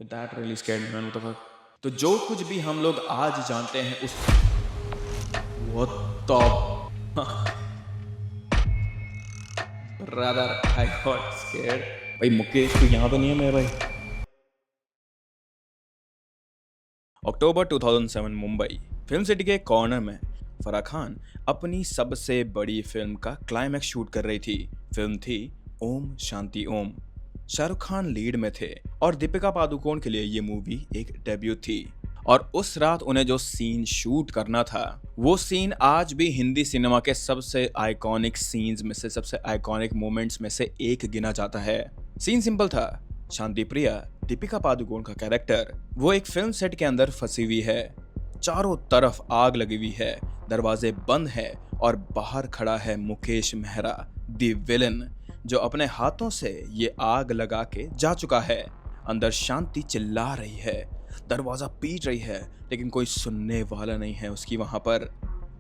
That really scared me, man. What the fuck? तो जो कुछ भी हम लोग आज जानते हैं उस What the brother, I got scared. भाई मुकेश तू यहाँ तो नहीं है मेरे भाई? अक्टूबर 2007 मुंबई फिल्म सिटी के कॉर्नर में फराह खान अपनी सबसे बड़ी फिल्म का क्लाइमैक्स शूट कर रही थी। फिल्म थी ओम शांति ओम। शाहरुख खान लीड में थे और दीपिका पादुकोण के लिए ये मूवी एक डेब्यू थी। और उस रात उन्हें जो सीन शूट करना था वो सीन आज भी हिंदी सिनेमा के सबसे आइकॉनिक सीन्स में से, सबसे आइकॉनिक मोमेंट्स में से एक गिना जाता है। सीन सिंपल था। शांति प्रिया, दीपिका पादुकोण का कैरेक्टर, वो एक फिल्म सेट के अंदर फंसी हुई है। चारों तरफ आग लगी हुई है, दरवाजे बंद है और बाहर खड़ा है मुकेश मेहरा द विलन, जो अपने हाथों से ये आग लगा के जा चुका है। अंदर शांति चिल्ला रही है, दरवाजा पीट रही है, लेकिन कोई सुनने वाला नहीं है उसकी। वहां पर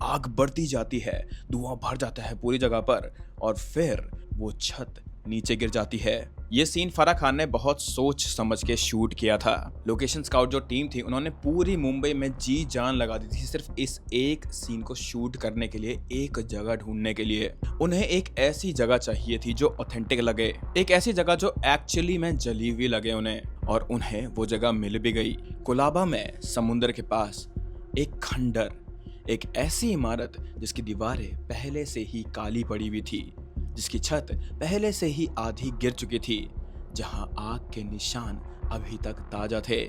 आग बढ़ती जाती है, धुआं भर जाता है पूरी जगह पर और फिर वो छत नीचे गिर जाती है। ये सीन फराह खान ने बहुत सोच समझ के शूट किया था। लोकेशन स्काउट जो टीम थी उन्होंने पूरी मुंबई में जी जान लगा दी थी सिर्फ इस एक सीन को शूट करने के लिए, एक जगह ढूंढने के लिए। उन्हें एक ऐसी जगह चाहिए थी जो ऑथेंटिक लगे, एक ऐसी जगह जो एक्चुअली में जली हुई लगे उन्हें, और उन्हें वो जगह मिल भी गई। कोलाबा में समुद्र के पास एक खंडर, एक ऐसी इमारत जिसकी दीवारें पहले से ही काली पड़ी हुई थी, जिसकी छत पहले से ही आधी गिर चुकी थी, जहां आग के निशान अभी तक ताजा थे।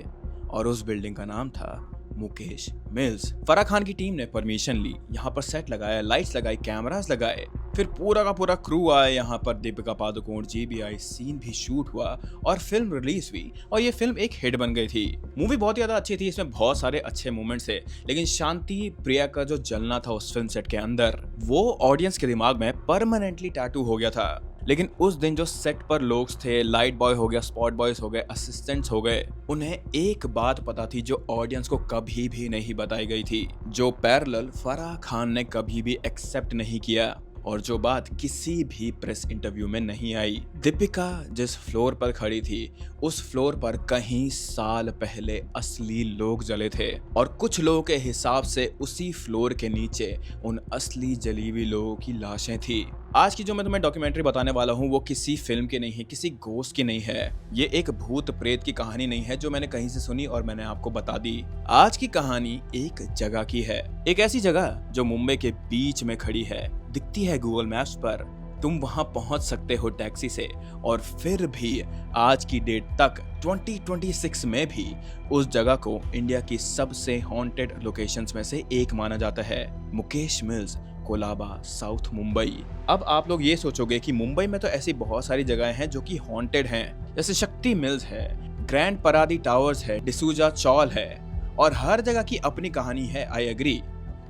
और उस बिल्डिंग का नाम था मुकेश मिल्स। फराह खान की टीम ने परमिशन ली, यहाँ पर सेट लगाया, लाइट्स लगाई, कैमरास लगाए, फिर पूरा का पूरा क्रू आया यहाँ पर। दीपिका पादुकोण जी भी आई, सीन भी शूट हुआ और फिल्म रिलीज हुई और ये फिल्म एक हिट बन गई थी। मूवी बहुत ज्यादा अच्छी थी, इसमें बहुत सारे अच्छे मोमेंट्स थे, लेकिन शांति प्रिया का जो जलना था उस फिल्म सेट के अंदर वो ऑडियंस के दिमाग में परमानेंटली टैटू हो गया था। लेकिन उस दिन जो सेट पर लोग थे, लाइट बॉय हो गया, स्पॉट बॉयज हो गए, असिस्टेंट्स हो गए, उन्हें एक बात पता थी जो ऑडियंस को कभी भी नहीं बताई गई थी, जो पैरेलल फराह खान ने कभी भी एक्सेप्ट नहीं किया और जो बात किसी भी प्रेस इंटरव्यू में नहीं आई। दीपिका जिस फ्लोर पर खड़ी थी उस फ्लोर पर कहीं साल पहले असली लोग जले थे और कुछ लोगों के हिसाब से उसी फ्लोर के नीचे उन असली जली हुई लोगों की लाशें थी। आज की जो मैं तुम्हें डॉक्यूमेंट्री बताने वाला हूँ वो किसी फिल्म की नहीं है, किसी घोस्ट की नहीं है। ये एक भूत प्रेत की कहानी नहीं है जो मैंने कहीं से सुनी और मैंने आपको बता दी। आज की कहानी एक जगह की है, एक ऐसी जगह जो मुंबई के बीच में खड़ी है, दिखती है गूगल मैप्स पर, तुम वहां पहुंच सकते हो टैक्सी से, और फिर भी आज की डेट तक 2026 में भी उस जगह को इंडिया की सबसे हॉन्टेड लोकेशंस में से एक माना जाता है। Mukesh mills, Colaba, south Mumbai. अब आप लोग ये सोचोगे कि मुंबई में तो ऐसी बहुत सारी जगहें हैं जो कि हॉन्टेड हैं, जैसे शक्ति मिल्स है, ग्रैंड परादी टावर्स है, डिसूजा चौल है, और हर जगह की अपनी कहानी है। I agree.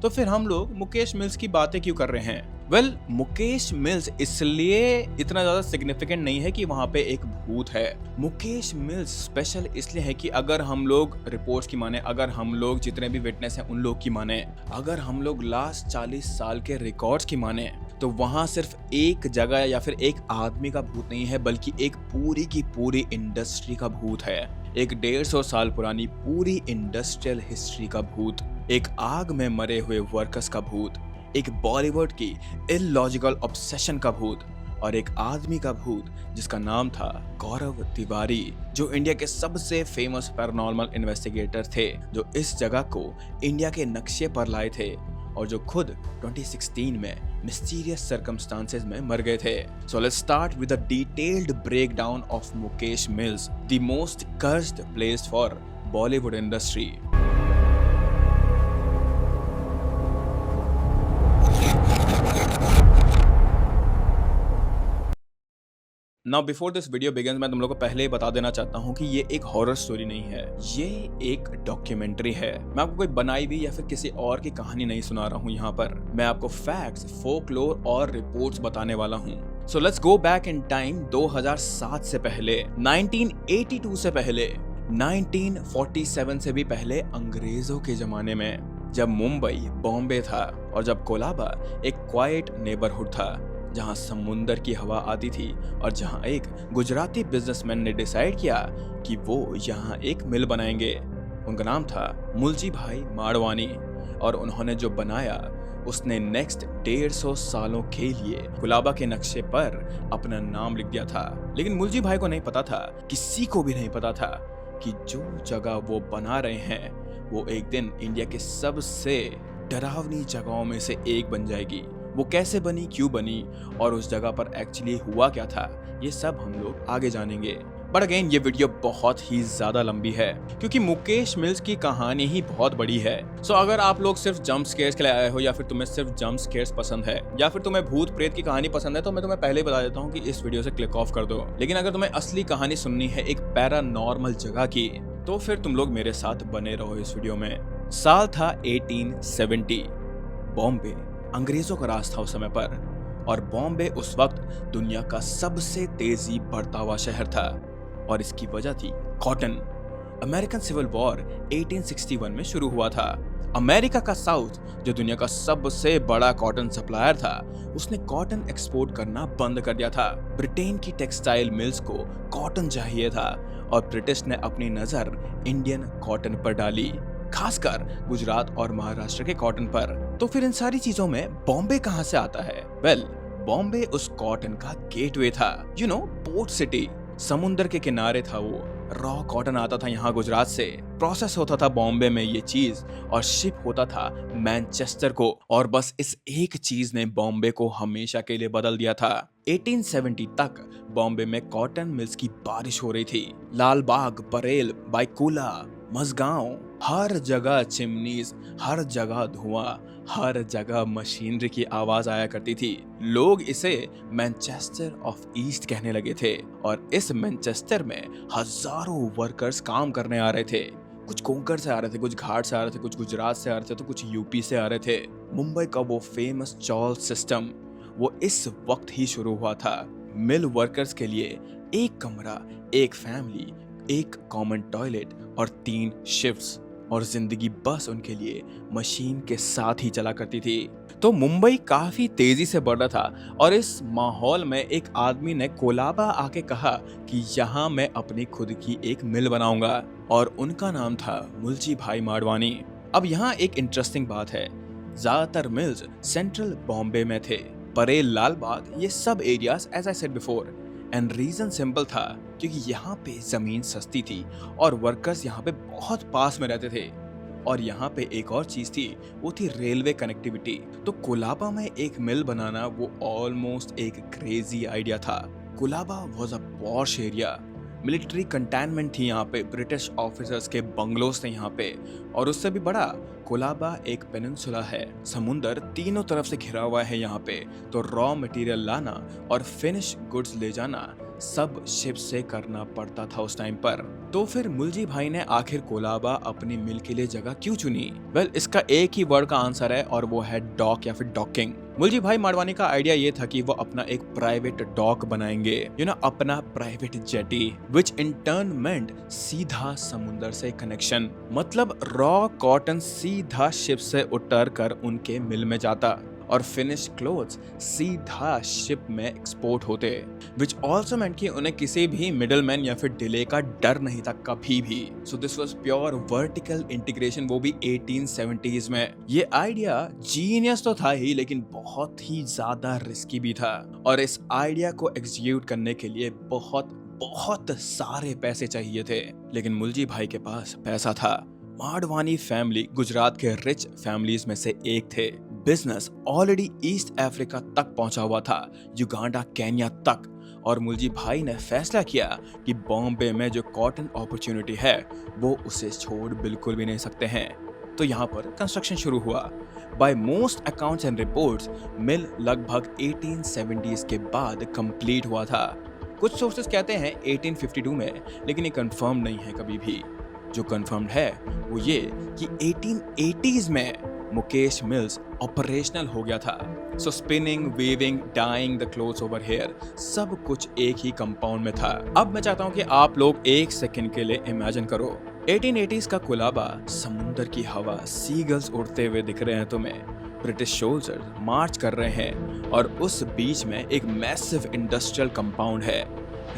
तो फिर हम लोग मुकेश मिल्स की बातें क्यों कर रहे हैं? वेल, मुकेश मिल्स इसलिए इतना ज्यादा सिग्निफिकेंट नहीं है कि वहां पे एक भूत है। मुकेश मिल्स स्पेशल इसलिए है कि अगर हम लोग रिपोर्ट्स की माने, अगर हम लोग जितने भी विटनेस हैं उन लोग की माने, अगर हम लोग लास्ट 40 साल के रिकॉर्ड्स की माने, तो वहां सिर्फ एक जगह या फिर एक आदमी का भूत नहीं है, बल्कि एक पूरी की पूरी इंडस्ट्री का भूत है। एक 150 साल पुरानी पूरी इंडस्ट्रियल हिस्ट्री का भूत, एक आग में मरे हुए वर्कर्स का भूत, एक बॉलीवुड की इलॉजिकल ऑब्सेशन का भूत, और एक आदमी का भूत जिसका नाम था गौरव तिवारी, जो इंडिया के सबसे फेमस पैरानॉर्मल इन्वेस्टिगेटर थे, जो इस जगह को इंडिया के नक्शे पर लाए थे और जो खुद 2016 में मिस्टीरियस सर्कमस्टांसेस में मर गए थे। So let's start with a detailed breakdown of Mukesh mills, the most cursed place for Bollywood industry. Now before this video begins, मैं तुम लोगों को पहले ही बता देना चाहता हूँ कि ये एक हॉरर स्टोरी नहीं है, ये एक डॉक्यूमेंट्री है। मैं आपको कोई बनाई हुई या फिर किसी और की कहानी नहीं सुना रहा हूँ। यहाँ पर मैं आपको फैक्ट्स, फोकलोर और रिपोर्ट्स बताने वाला हूँ। So let's go back in time 2007 से पहले, 1982 से पहले, 1947 से भी पहले, अंग्रेजों के जमाने में, जब मुंबई बॉम्बे था और जब कोलाबा एक क्वाइट नेबरहुड था, जहां समुंदर की हवा आती थी और जहां एक गुजराती बिजनेसमैन ने डिसाइड किया कि वो यहां एक मिल बनाएंगे। उनका नाम था मुलजी भाई माड़वानी और उन्होंने जो बनाया उसने नेक्स्ट 150 सालों के लिए कुलाबा के नक्शे पर अपना नाम लिख दिया था। लेकिन मुलजी भाई को नहीं पता था, किसी को भी नहीं पता था कि जो जगह वो बना रहे हैं वो एक दिन इंडिया के सबसे डरावनी जगहों में से एक बन जाएगी। वो कैसे बनी, क्यों बनी और उस जगह पर एक्चुअली हुआ क्या था, ये सब हम लोग आगे जानेंगे। बट अगेन ये वीडियो बहुत ही ज्यादा लंबी है क्योंकि मुकेश मिल्स की कहानी ही बहुत बड़ी है। सो अगर आप लोग सिर्फ जंप स्केयर्स के लिए आए हो या फिर तुम्हें सिर्फ जंप स्केयर्स पसंद है या फिर तुम्हें भूत प्रेत की कहानी पसंद है तो मैं तुम्हें पहले ही बता देता हूँ कि इस वीडियो से क्लिक ऑफ कर दो। लेकिन अगर तुम्हें असली कहानी सुननी है एक पैरानॉर्मल जगह की तो फिर तुम लोग मेरे साथ बने रहो इस वीडियो में। साल था 1870। बॉम्बे अंग्रेजों का राज था उस समय पर और बॉम्बे उस वक्त दुनिया का सबसे तेजी बढ़ता हुआ शहर था और इसकी वजह थी कॉटन। अमेरिकन सिविल वॉर 1861 में शुरू हुआ था। अमेरिका का साउथ जो दुनिया का सबसे बड़ा कॉटन सप्लायर था उसने कॉटन एक्सपोर्ट करना बंद कर दिया था। ब्रिटेन की टेक्सटाइल मिल्स को कॉटन चाहिए था और ब्रिटिश ने अपनी नजर इंडियन कॉटन पर डाली, खासकर गुजरात और महाराष्ट्र के कॉटन पर। तो फिर इन सारी चीजों में बॉम्बे कहां से आता है? वेल, बॉम्बे उस कॉटन का गेटवे था, पोर्ट सिटी। समुंदर के किनारे था वो। रॉ कॉटन आता था यहाँ गुजरात से, प्रोसेस होता था बॉम्बे में ये चीज और शिप होता था मैनचेस्टर को। और बस इस एक चीज ने बॉम्बे को हमेशा के लिए बदल दिया था। 1870 तक बॉम्बे में कॉटन मिल्स की बारिश हो रही थी। लालबाग, बरेल, बाइकुला, मजगांव, हर जगह चिमनीज, हर जगह धुआं, हर जगह मशीनरी की आवाज आया करती थी। लोग इसे मैनचेस्टर ऑफ ईस्ट कहने लगे थे और इस मैनचेस्टर में हजारों वर्कर्स काम करने आ रहे थे। कुछ कोंकण से आ रहे थे, कुछ घाट से आ रहे थे, कुछ गुजरात से आ रहे थे तो कुछ यूपी से आ रहे थे। मुंबई का वो फेमस चौल सिस्टम वो इस वक्त ही शुरू हुआ था। मिल वर्कर्स के लिए एक कमरा, एक फैमिली, एक कॉमन टॉयलेट और 3 शिफ्ट्स और जिंदगी बस उनके लिए मशीन के साथ ही चला करती थी। तो मुंबई काफी तेजी से बढ़ रहा था और इस माहौल में एक आदमी ने कोलाबा आके कहा कि यहाँ मैं अपनी खुद की एक मिल बनाऊंगा और उनका नाम था मुलजी भाई माड़वानी। अब यहाँ एक इंटरेस्टिंग बात है, ज्यादातर मिल्स सेंट्रल बॉम्बे में थे, परेल, लालबाग, ये सब areas as I said before. And reason simple था क्योंकि यहाँ पे जमीन सस्ती थी और वर्कर्स यहाँ पे बहुत पास में रहते थे। और यहाँ पे एक और चीज थी, वो थी रेलवे कनेक्टिविटी। तो कोलाबा में एक मिल बनाना वो ऑलमोस्ट एक क्रेजी आइडिया था। Colaba was a posh area, military containment थी यहाँ पे, ब्रिटिश ऑफिसर्स के बंगलोज थे यहाँ पे। और उससे भी बड़ा, कोलाबा एक पेनिनसुला है, समुंदर तीनों तरफ से घिरा हुआ है यहाँ पे। तो रॉ मटेरियल लाना और फिनिश गुड्स ले जाना सब शिप से करना पड़ता था उस टाइम पर। तो फिर मुलजी भाई ने आखिर कोलाबा अपनी मिल के लिए जगह क्यों चुनी? वेल, इसका एक ही वर्ड का आंसर है और वो है डॉक या फिर डॉकिंग। मुलजी भाई माड़वानी का आइडिया ये था कि वो अपना एक प्राइवेट डॉक बनाएंगे, अपना private jetty, which in turn meant सीधा समुंदर से कनेक्शन। मतलब रॉ कॉटन सीधा शिप से उतर कर उनके मिल में जाता और फिनिश क्लोथ्स सीधा शिप में एक्सपोर्ट होते, विच ऑल्सो मेंट कि उन्हें किसी भी मिडलमैन या फिर डिले का डर नहीं था कभी भी। So this was pure vertical integration, वो भी 1870s में। ये आइडिया जीनियस तो था ही लेकिन बहुत ही ज्यादा रिस्की भी था और इस आइडिया को एग्जीक्यूट करने के लिए बहुत सारे पैसे चाहिए थे। लेकिन मुलजी भाई के पास पैसा था। माड़वानी फैमिली गुजरात के रिच फैमिलीज में से एक थे। बिजनेस ऑलरेडी ईस्ट अफ्रीका तक पहुंचा हुआ था, युगांडा, केन्या तक। और मुलजी भाई ने फैसला किया कि बॉम्बे में जो कॉटन अपॉर्चुनिटी है वो उसे छोड़ बिल्कुल भी नहीं सकते हैं। तो यहाँ पर कंस्ट्रक्शन शुरू हुआ। By most accounts and reports मिल लगभग 1870s के बाद कंप्लीट हुआ था। कुछ सोर्सेस कहते हैं 1852 में, लेकिन ये कंफर्म नहीं है कभी भी। जो कंफर्म्ड है वो ये कि 1880s में मुकेश मिल्स ऑपरेशनल हो गया था। So spinning, weaving, dyeing the clothes over here, सब कुछ एक ही कंपाउंड में था। अब मैं चाहता हूँ कि आप लोग एक सेकंड के लिए इमेजिन करो 1880s का कुलाबा, समुंदर की हवा, सीगल्स उड़ते हुए दिख रहे हैं तुम्हें, ब्रिटिश सोल्जर्स मार्च कर रहे हैं और उस बीच में एक मैसिव इंडस्ट्रियल कंपाउंड है।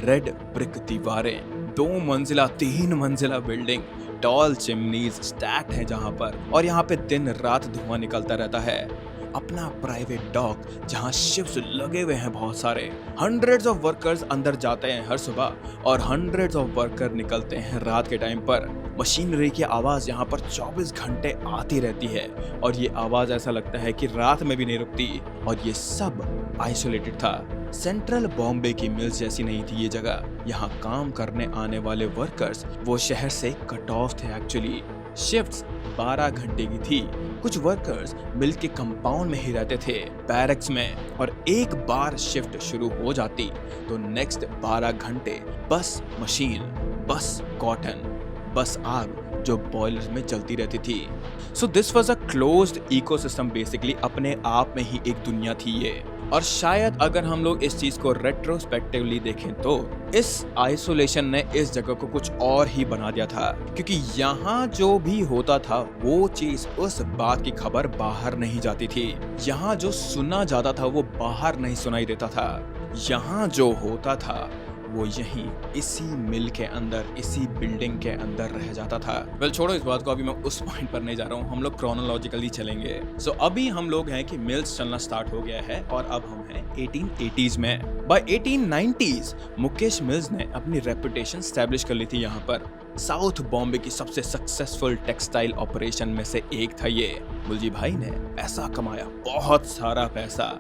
रेड ब्रिक दीवारें, 2 मंजिला 3 मंजिला बिल्डिंग, टॉल चिमनीज स्टैक्ड है जहां पर, और यहाँ पे दिन रात धुआं निकलता रहता है। अपना प्राइवेट डॉक जहां शिप्स लगे हुए हैं बहुत सारे, हंड्रेड्स ऑफ वर्कर्स अंदर जाते हैं हर सुबह और हंड्रेड्स ऑफ वर्कर निकलते हैं रात के टाइम पर। मशीनरी की आवाज यहाँ पर 24 घंटे आती रहती है और ये आवाज ऐसा लगता है कि रात में भी नहीं रुकती, और ये सब आइसोलेटेड था। सेंट्रल बॉम्बे की मिल्स जैसी नहीं थी ये जगह। यहाँ काम करने आने वाले वर्कर्स वो शहर से कट ऑफ थे एक्चुअली। शिफ्ट्स 12 घंटे की थी। कुछ वर्कर्स मिल के कंपाउंड में ही रहते थे, बैरक्स में, और एक बार शिफ्ट शुरू हो जाती तो नेक्स्ट 12 घंटे बस मशीन, बस कॉटन, बस आग जो बॉयलर में जलती रहती थी। So this was a closed ecosystem basically, अपने आप में ही एक दुनिया थी ये। और शायद अगर हम लोग इस चीज को रेट्रोस्पेक्टिवली देखें तो इस आइसोलेशन ने इस जगह को कुछ और ही बना दिया था, क्योंकि यहाँ जो भी होता था वो चीज, उस बात की खबर बाहर नहीं जाती थी। यहाँ जो सुना जाता था वो बाहर नहीं सुनाई देता था। यहाँ जो होता था वो यहीं इसी मिल के अंदर, इसी बिल्डिंग के अंदर रह जाता था। वेल छोड़ो इस बात को, अभी मैं उस पॉइंट पर नहीं जा रहा हूँ, हम लोग क्रोनोलॉजिकली चलेंगे। सो अभी हम लोग हैं कि मिल्स चलना स्टार्ट हो गया है और अब हम हैं 1880s में। बाय 1890s मुकेश मिल्स ने अपनी रेपुटेशन स्टैब्लिश कर ली थी यहाँ पर। साउथ बॉम्बे की सबसे सक्सेसफुल टेक्सटाइल ऑपरेशन में से एक था ये। मुलजी भाई ने पैसा कमाया, बहुत सारा पैसा।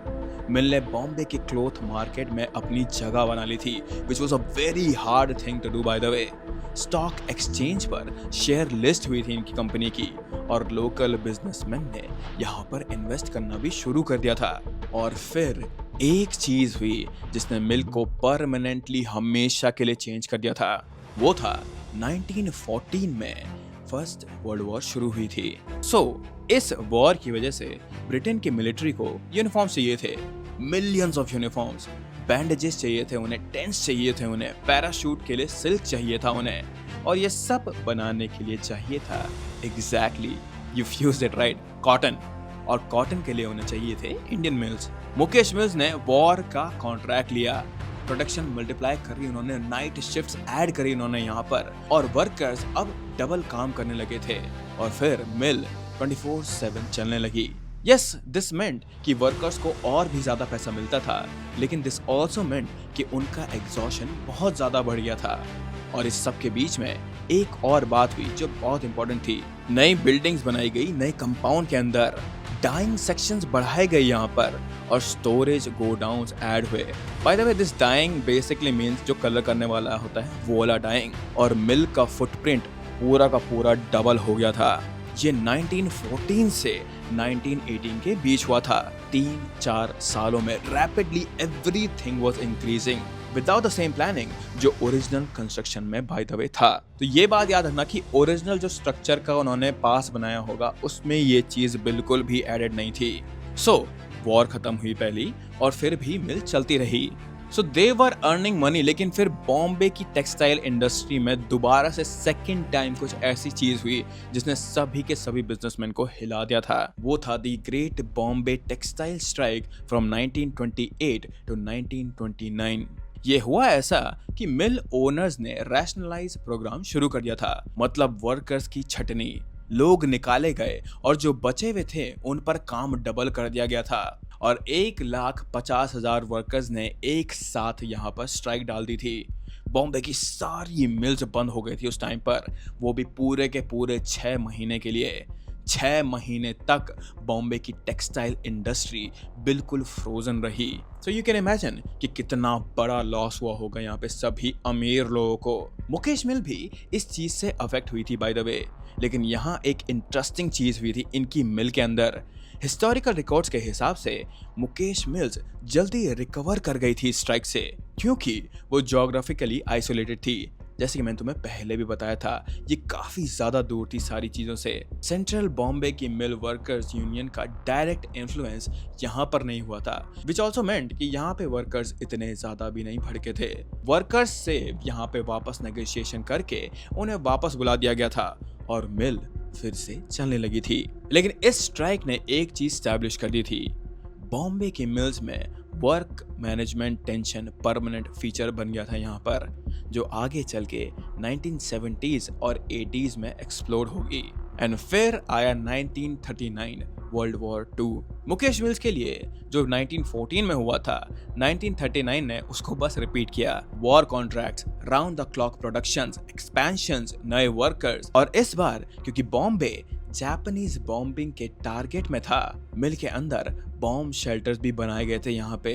मिल ने बॉम्बे के क्लॉथ मार्केट में अपनी जगह बना ली थी, which was a very hard thing to do by the way। Stock exchange पर शेयर लिस्ट हुई थी इनकी कंपनी की और लोकल बिजनेसमैन ने यहाँ पर इन्वेस्ट करना भी शुरू कर दिया था। और फिर एक चीज हुई जिसने मिल को परमानेंटली हमेशा के लिए चेंज कर दिया था। वो था 1914 में फर्स्ट वर्ल्ड वॉर शुरू हुई थी। इस वॉर की वजह से ब्रिटेन की मिलिट्री को यूनिफॉर्म्स चाहिए थे, मिलियंस ऑफ यूनिफॉर्म्स, बैंडेजेस चाहिए थे उन्हें, टेंट्स चाहिए थे उन्हें, पैराशूट के लिए सिल्क चाहिए था उन्हें, और ये सब बनाने के लिए चाहिए था exactly, you fused it right, cotton. और कॉटन के लिए उन्हें चाहिए थे इंडियन मिल्स। मुकेश मिल्स ने वॉर का कॉन्ट्रैक्ट लिया, प्रोडक्शन मल्टीप्लाई करी उन्होंने, नाइट शिफ्ट्स ऐड करी उन्होंने यहाँ पर, और वर्कर्स अब डबल काम करने लगे थे, और फिर मिल 24/7 चलने लगी। यस, दिस मेंट कि वर्कर्स को और भी ज्यादा पैसा मिलता था, लेकिन दिस ऑल्सो मेंट कि उनका एग्जॉशन बहुत ज्यादा बढ़ गया था। और इस सब के बीच में एक और बात हुई जो बहुत इंपॉर्टेंट थी। नई बिल्डिंग्स बनाई गई नए कंपाउंड के अंदर, डाइंग सेक्शंस बढ़ाए गए यहाँ पर, और स्टोरेज गोडाउन्स ऐड हुए। By the way this dyeing basically means जो कलर करने वाला होता है वो वाला डाइंग, और मिल का फुटप्रिंट पूरा का पूरा डबल हो गया था। ये 1914 से 1918 के बीच हुआ था। 3-4 सालों में rapidly everything was increasing without the same planning जो ओरिजिनल कंस्ट्रक्शन में बाय द वे था। तो ये बात याद रखना कि ओरिजिनल जो स्ट्रक्चर का उन्होंने पास बनाया होगा उसमें ये चीज बिल्कुल भी एडेड नहीं थी। वॉर खत्म हुई पहली और फिर भी मिल चलती रही। दे वर अर्निंग मनी, लेकिन फिर बॉम्बे की टेक्सटाइल इंडस्ट्री में दोबारा से सेकंड टाइम कुछ ऐसी चीज हुई जिसने सभी के सभी बिजनेसमैन को हिला दिया था। वो था the great Bombay textile strike from 1928 to 1929। ये हुआ ऐसा कि मिल ओनर्स ने रैशनलाइज प्रोग्राम शुरू कर दिया था, मतलब वर्कर्स की छटनी। लोग निकाले गए और जो बचे हुए थे उन पर काम डबल कर दिया गया था, और 1,50,000 वर्कर्स ने एक साथ यहाँ पर स्ट्राइक डाल दी थी। बॉम्बे की सारी मिल्स बंद हो गई थी उस टाइम पर, वो भी पूरे के पूरे 6 महीने के लिए। 6 महीने तक बॉम्बे की टेक्सटाइल इंडस्ट्री बिल्कुल फ्रोजन रही। सो यू कैन इमेजिन कि कितना बड़ा लॉस हुआ होगा यहाँ पे सभी अमीर लोगों को। मुकेश मिल भी इस चीज से अफेक्ट हुई थी बाय द वे, लेकिन यहाँ एक इंटरेस्टिंग चीज हुई थी इनकी मिल के अंदर। हिस्टोरिकल रिकॉर्ड्स के हिसाब से मुकेश मिल्स जल्दी रिकवर कर गई थी स्ट्राइक से, क्योंकि वो ज्योग्राफिकली आइसोलेटेड थी। जैसे कि मैंने तुम्हें पहले भी बताया था, ये काफी ज्यादा दूर थी सारी चीजों से। सेंट्रल बॉम्बे की मिल वर्कर्स यूनियन का डायरेक्ट इन्फ्लुएंस यहाँ पर नहीं हुआ था, विच ऑल्सो मेंट कि यहाँ पे वर्कर्स इतने ज्यादा भी नहीं भड़के थे। वर्कर्स से यहाँ पे वापस नेगोशिएशन करके उन्हें वापस बुला दिया गया था और मिल फिर से चलने लगी थी। लेकिन इस स्ट्राइक ने एक चीज स्टैब्लिश कर दी थी, बॉम्बे की मिल्स में work management tension permanent feature बन गया था यहाँ पर, जो आगे चल के 1970s और 80s में एक्सप्लोर होगी। एंड फिर आया 1939 वर्ल्ड वॉर 2। मुकेश मिल्स के लिए जो 1914 में हुआ था, 1939 ने उसको बस रिपीट किया। War contracts, round the clock productions, expansions, नए वर्कर्स, और इस बार क्योंकि बॉम्बे जापानीज बॉम्बिंग के टारगेट में था, मिल के अंदर बॉम्ब शेल्टर्स भी बनाए गए थे, यहाँ पे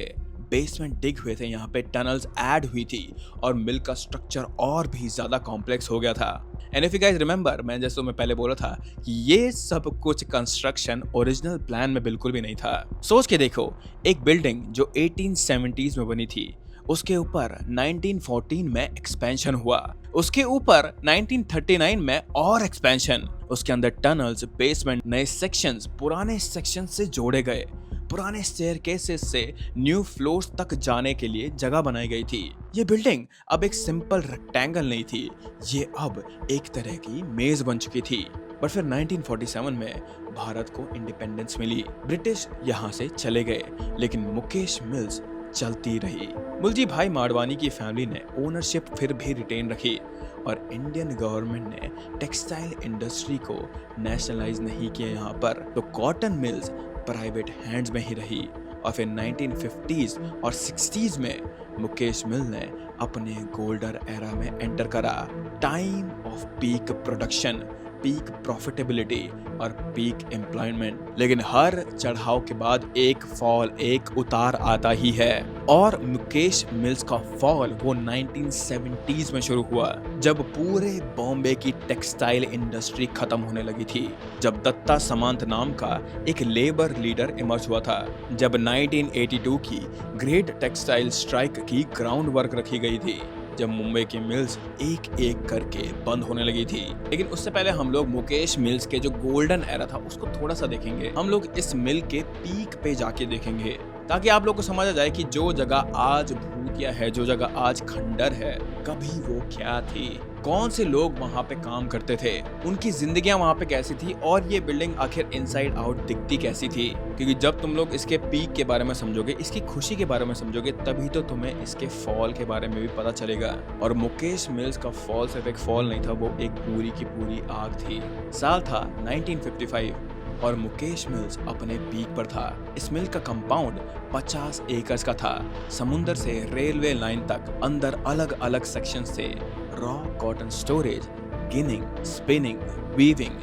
बेसमेंट डिग हुए थे, यहाँ पे टनल्स ऐड हुई थी और मिल का स्ट्रक्चर और भी ज्यादा कॉम्प्लेक्स हो गया था। And if you guys remember, मैं जैसे मैं पहले बोला था कि ये सब कुछ कंस्ट्रक्शन ओरिजिनल प्लान में बिल्कुल भी नहीं था। सोच के देखो, एक बिल्डिंग जो 1870s में बनी थी, उसके ऊपर 1914 में एक्सपेंशन हुआ, उसके ऊपर 1939 में और एक्सपेंशन, उसके अंदर टनल्स, बेसमेंट, नए सेक्शंस, पुराने सेक्शन से जोड़े गए, पुराने स्टेयरकेसेस से न्यू फ्लोर्स तक जाने के लिए जगह बनाई गई थी। ये बिल्डिंग अब एक सिंपल रेक्टेंगल नहीं थी, ये अब एक तरह की मेज बन चुकी थी। बट फिर 1947 में भारत को इंडिपेंडेंस मिली, ब्रिटिश यहाँ से चले गए, लेकिन मुकेश मिल्स चलती रही। मुलजी भाई माडवानी की फैमिली ने ओनरशिप फिर भी रिटेन रखी और इंडियन गवर्नमेंट ने टेक्सटाइल इंडस्ट्री को नेशनलाइज नहीं किया यहाँ पर, तो कॉटन मिल्स प्राइवेट हैंड्स में ही रही। और फिर 1950s और 60s में मुकेश मिल ने अपने गोल्डन एरा में एंटर करा, time off peak production, peak profitability और पीक एम्प्लॉयमेंट। लेकिन हर चढ़ाव के बाद एक फॉल, एक उतार आता ही है, और मुकेश मिल्स का फॉल वो 1970s में शुरू हुआ, जब पूरे बॉम्बे की टेक्सटाइल इंडस्ट्री खत्म होने लगी थी, जब दत्ता समांत नाम का एक लेबर लीडर इमर्ज हुआ था, जब 1982 की ग्रेट टेक्सटाइल स्ट्राइक की ग्राउंड वर्क रखी गई थी, जब मुंबई की मिल्स एक एक करके बंद होने लगी थी। लेकिन उससे पहले हम लोग मुकेश मिल्स के जो गोल्डन एरा था उसको थोड़ा सा देखेंगे। हम लोग इस मिल के पीक पे जाके देखेंगे, ताकि आप लोग को समझ आ जाए कि जो जगह आज भूतिया है, जो जगह आज खंडर है, कभी वो क्या थी, कौन से लोग वहाँ पे काम करते थे, उनकी जिंदगियां वहाँ पे कैसी थी, और ये बिल्डिंग आखिर इनसाइड आउट दिखती कैसी थी। क्योंकि जब तुम लोग इसके पीक के बारे में समझोगे, इसकी खुशी के बारे में समझोगे, तभी तो तुम्हें इसके फॉल के बारे में भी पता चलेगा। और मुकेश मिल्स का फॉल सिर्फ एक फॉल नहीं था, वो एक पूरी की पूरी आग थी। साल था 1955 और मुकेश मिल्स अपने पीक पर था। इस मिल का कंपाउंड 50 एकर्स का था। समुंदर से रेलवे लाइन तक अंदर अलग अलग सेक्शंस थे। Raw cotton storage, ginning, spinning, weaving,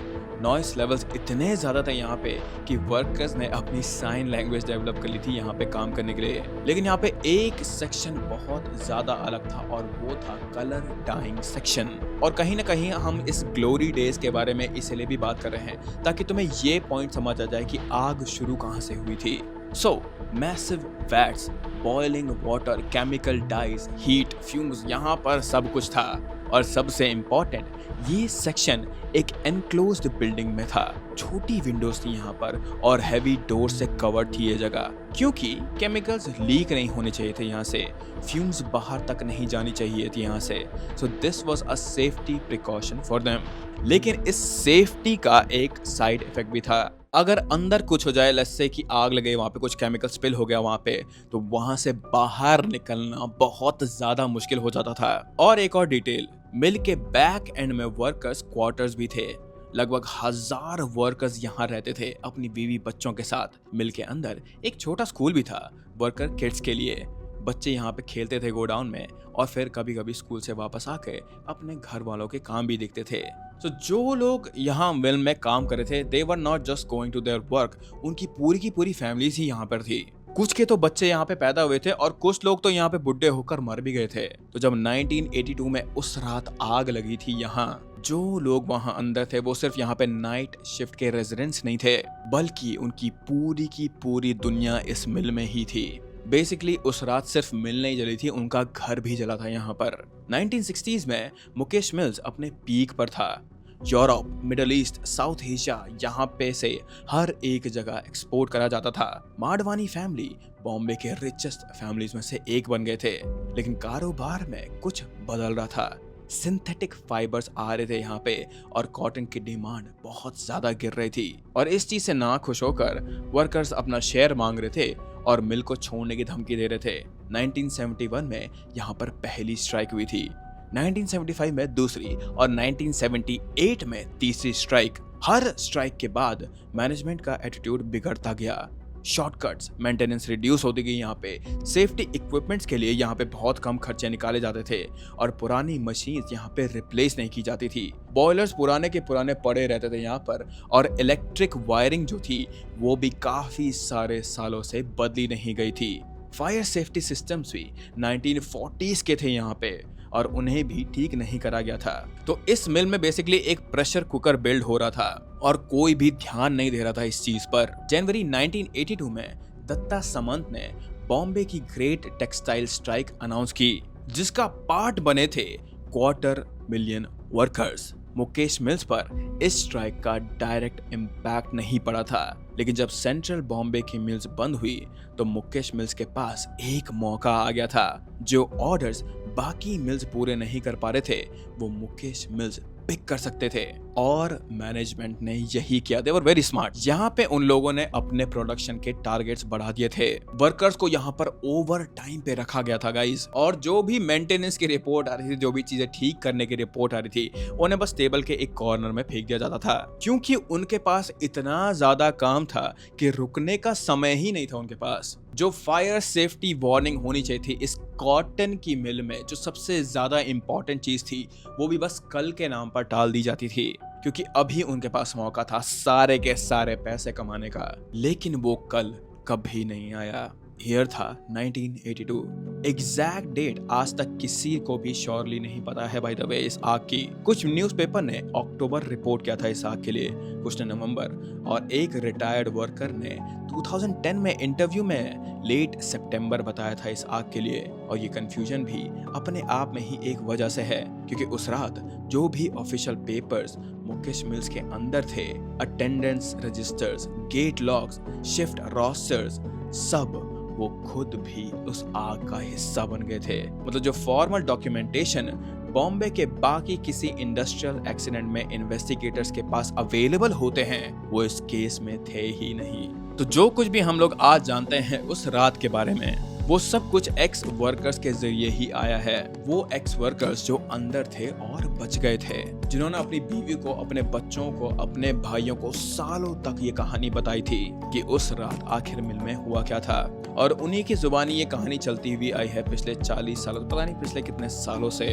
noise levels इतने ज़्यादा थे यहाँ पे कि वर्कर्स ने अपनी साइन लैंग्वेज डेवलप कर ली थी यहाँ पे काम करने के लिए। लेकिन यहाँ पे एक सेक्शन बहुत ज़्यादा अलग था और वो था कलर डाइंग सेक्शन। और कहीं ना कहीं हम इस ग्लोरी डेज के बारे में इसलिए भी बात कर रहे हैं ताकि तुम्हें ये पॉइंट समझ आ जाए कि आग शुरू कहाँ से हुई थी। So massive vats, boiling water, chemical dyes, heat, fumes, यहाँ पर सब कुछ था। और सबसे इम्पोर्टेंट, ये सेक्शन एक एनक्लोज्ड बिल्डिंग में था। छोटी विंडोज थी यहाँ पर और हैवी डोर से कवर्ड थी ये जगह, क्योंकि केमिकल्स लीक नहीं होने चाहिए थे यहाँ से, फ्यूम्स बाहर तक नहीं जानी चाहिए थी यहाँ से। So this was a safety precaution for them. लेकिन इस सेफ्टी का एक साइड इफेक्ट भी था। अगर अंदर कुछ हो जाए, लेट्स से कि आग लगे, वहाँ पे कुछ केमिकल स्पिल हो गया वहाँ पे, तो वहाँ से बाहर निकलना बहुत ज़्यादा मुश्किल हो जाता था। और एक और डिटेल, मिल के बैक एंड में वर्कर्स क्वार्टर्स भी थे। लगभग 1000 वर्कर्स यहाँ रहते थे अपनी बीवी बच्चों के साथ। मिल के अंदर एक छोटा स्कूल भी था वर्कर किड्स के लिए। बच्चे यहाँ पे खेलते थे गोडाउन में और फिर कभी कभी स्कूल से वापस आके अपने घर वालों के काम भी देखते थे। तो जो लोग यहाँ मिल में काम कर रहे थे, they were not just going to their work, उनकी पूरी की पूरी फैमिलीज ही यहाँ पर थी। कुछ के तो बच्चे यहाँ पे पैदा हुए थे और कुछ लोग तो यहाँ पे बुढ़े होकर मर भी गए थे। तो जब 1982 में उस रात आग लगी थी यहाँ, जो लोग वहां अंदर थे वो सिर्फ यहाँ पे नाइट शिफ्ट के रेजिडेंट्स नहीं थे, बल्कि उनकी पूरी की पूरी दुनिया इस मिल में ही थी। बेसिकली उस रात सिर्फ मिल नहीं जली थी, उनका घर भी जला था यहाँ पर। 1960s में मुकेश मिल्स अपने पीक पर था। Europe, middle east, south Asia, यहाँ पे से हर एक जगह एक्सपोर्ट करा जाता था। माडवानी फैमिली बॉम्बे के रिचेस्ट फैमिलीज में से एक बन गए थे, लेकिन कारोबार में कुछ बदल रहा था। सिंथेटिक फाइबर्स आ रहे थे यहाँ पे और कॉटन की डिमांड बहुत ज्यादा गिर रही थी, और इस चीज से ना खुश होकर वर्कर्स अपना शेयर मांग रहे थे और मिल को छोड़ने की धमकी दे रहे थे। 1971 में यहाँ पर पहली स्ट्राइक हुई थी, 1975 में दूसरी और 1978 में तीसरी स्ट्राइक। हर स्ट्राइक के बाद मैनेजमेंट का एटीट्यूड बिगड़ता गया। शॉर्टकट्स, मेंटेनेंस रिड्यूस होती गई यहाँ पे। सेफ्टी इक्विपमेंट्स के लिए यहाँ पे बहुत कम खर्चे निकाले जाते थे और पुरानी मशीन्स यहाँ पे रिप्लेस नहीं की जाती थी। बॉयलर्स पुराने के पुराने पड़े रहते थे यहाँ पर, और इलेक्ट्रिक वायरिंग जो थी वो भी काफी सारे सालों से बदली नहीं गई थी। फायर सेफ्टी सिस्टम्स भी 1940s के थे यहाँ पे, और उन्हें भी ठीक नहीं करा गया था। तो इस मिल में बेसिकली एक प्रेशर कुकर बिल्ड हो रहा था और कोई भी ध्यान नहीं दे रहा था इस चीज पर। जनवरी 1982 में दत्ता सामंत ने बॉम्बे की ग्रेट टेक्सटाइल स्ट्राइक अनाउंस की, जिसका पार्ट बने थे 250,000 वर्कर्स। मुकेश मिल्स पर इस स्ट्राइक का डायरेक्ट इम्पैक्ट नहीं पड़ा था, लेकिन जब सेंट्रल बॉम्बे की मिल्स बंद हुई तो मुकेश मिल्स के पास एक मौका आ गया था। जो ऑर्डर्स बाकी मिल्स पूरे नहीं कर पा रहे थे वो मुकेश मिल्स पिक कर सकते थे, और मैनेजमेंट ने यही किया। दे वर वेरी स्मार्ट। यहाँ पे उन लोगों ने अपने प्रोडक्शन के टारगेट्स बढ़ा दिए थे। वर्कर्स को यहाँ पर ओवर टाइम पे रखा गया था गाइस, और जो भी मेंटेनेंस की रिपोर्ट आ रही थी, जो भी चीजें ठीक करने की रिपोर्ट आ रही थी, उन्हें बस टेबल के एक कॉर्नर में फेंक दिया जाता था, क्योंकि उनके पास इतना ज्यादा काम था कि रुकने का समय ही नहीं था उनके पास। जो फायर सेफ्टी वार्निंग होनी चाहिए थी इस कॉटन की मिल में, जो सबसे ज्यादा इंपॉर्टेंट चीज थी, वो भी बस कल के नाम पर टाल दी जाती थी, क्योंकि अभी उनके पास मौका था सारे के सारे पैसे कमाने का। लेकिन वो कल कभी नहीं आया। ईयर था 1982। एग्जैक्ट डेट आज तक किसी को भी श्योरली नहीं पता है बाय द वे इस आग की। कुछ न्यूज़पेपर ने अक्टूबर रिपोर्ट किया था इस आग के लिए, कुछ ने नवंबर, और एक रिटायर्ड वर्कर ने 2010 में इंटरव्यू में लेट सितंबर बताया था इस आग के लिए। और ये कंफ्यूजन भी अपने आप में ही एक वजह से है, क्योंकि उस रात जो भी ऑफिशियल पेपर्स मुकेश मिल्स के अंदर थे, attendance registers, gate logs, shift rosters, सब वो खुद भी उस आग का हिस्सा बन गए थे। मतलब जो फॉर्मल डॉक्यूमेंटेशन बॉम्बे के बाकी किसी इंडस्ट्रियल एक्सीडेंट में इन्वेस्टिगेटर्स के पास अवेलेबल होते हैं, वो इस केस में थे ही नहीं। तो जो कुछ भी हम लोग आज जानते हैं उस रात के बारे में, वो सब कुछ एक्स वर्कर्स के जरिए ही आया है। वो एक्स वर्कर्स जो अंदर थे और बच गए थे, जिन्होंने अपनी बीवी को, अपने बच्चों को, अपने भाइयों को सालों तक ये कहानी बताई थी कि उस रात आखिर मिल में हुआ क्या था। और उन्हीं की जुबानी ये कहानी चलती हुई आई है पिछले 40 सालों, पता नहीं पिछले कितने सालों से।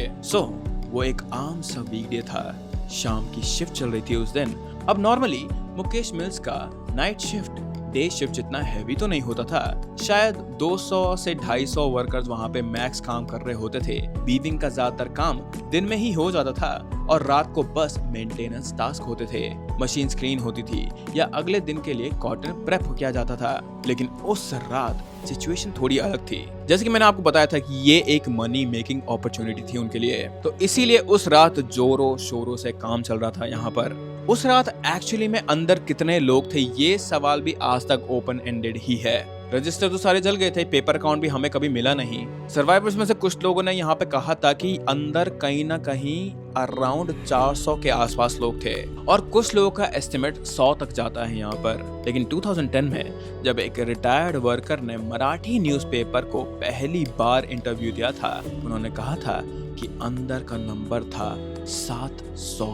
वो एक आम सा वीकडे था, शाम की शिफ्ट चल रही थी उस दिन। अब नॉर्मली मुकेश मिल्स का नाइट शिफ्ट डे शिफ्ट जितना हैवी तो नहीं होता था। शायद 200 से 250 वर्कर्स वहां पे मैक्स काम कर रहे होते थे। वीविंग का ज्यादातर काम दिन में ही हो जाता था और रात को बस मेंटेनेंस टास्क होते थे। मशीन स्क्रीन होती थी या अगले दिन के लिए कॉटन प्रेप किया जाता था। लेकिन उस रात सिचुएशन थोड़ी अलग थी। जैसे कि मैंने आपको बताया था कि ये एक मनी मेकिंग अपॉर्चुनिटी थी उनके लिए, तो इसीलिए उस रात जोरों शोरों से काम चल रहा था यहाँ पर। उस रात एक्चुअली में अंदर कितने लोग थे, ये सवाल भी आज तक ओपन एंडेड ही है। रजिस्टर तो सारे जल गए थे, पेपर अकाउंट भी हमें कभी मिला नहीं। सर्वाइवर्स में से कुछ लोगों ने यहाँ पे कहा था कि अंदर कहीं ना कहीं अराउंड 400 के आसपास लोग थे, और कुछ लोगों का एस्टिमेट 100 तक जाता है यहाँ पर। लेकिन 2010 में जब एक रिटायर्ड वर्कर ने मराठी न्यूज़पेपर को पहली बार इंटरव्यू दिया था, उन्होंने कहा था कि अंदर का नंबर था 700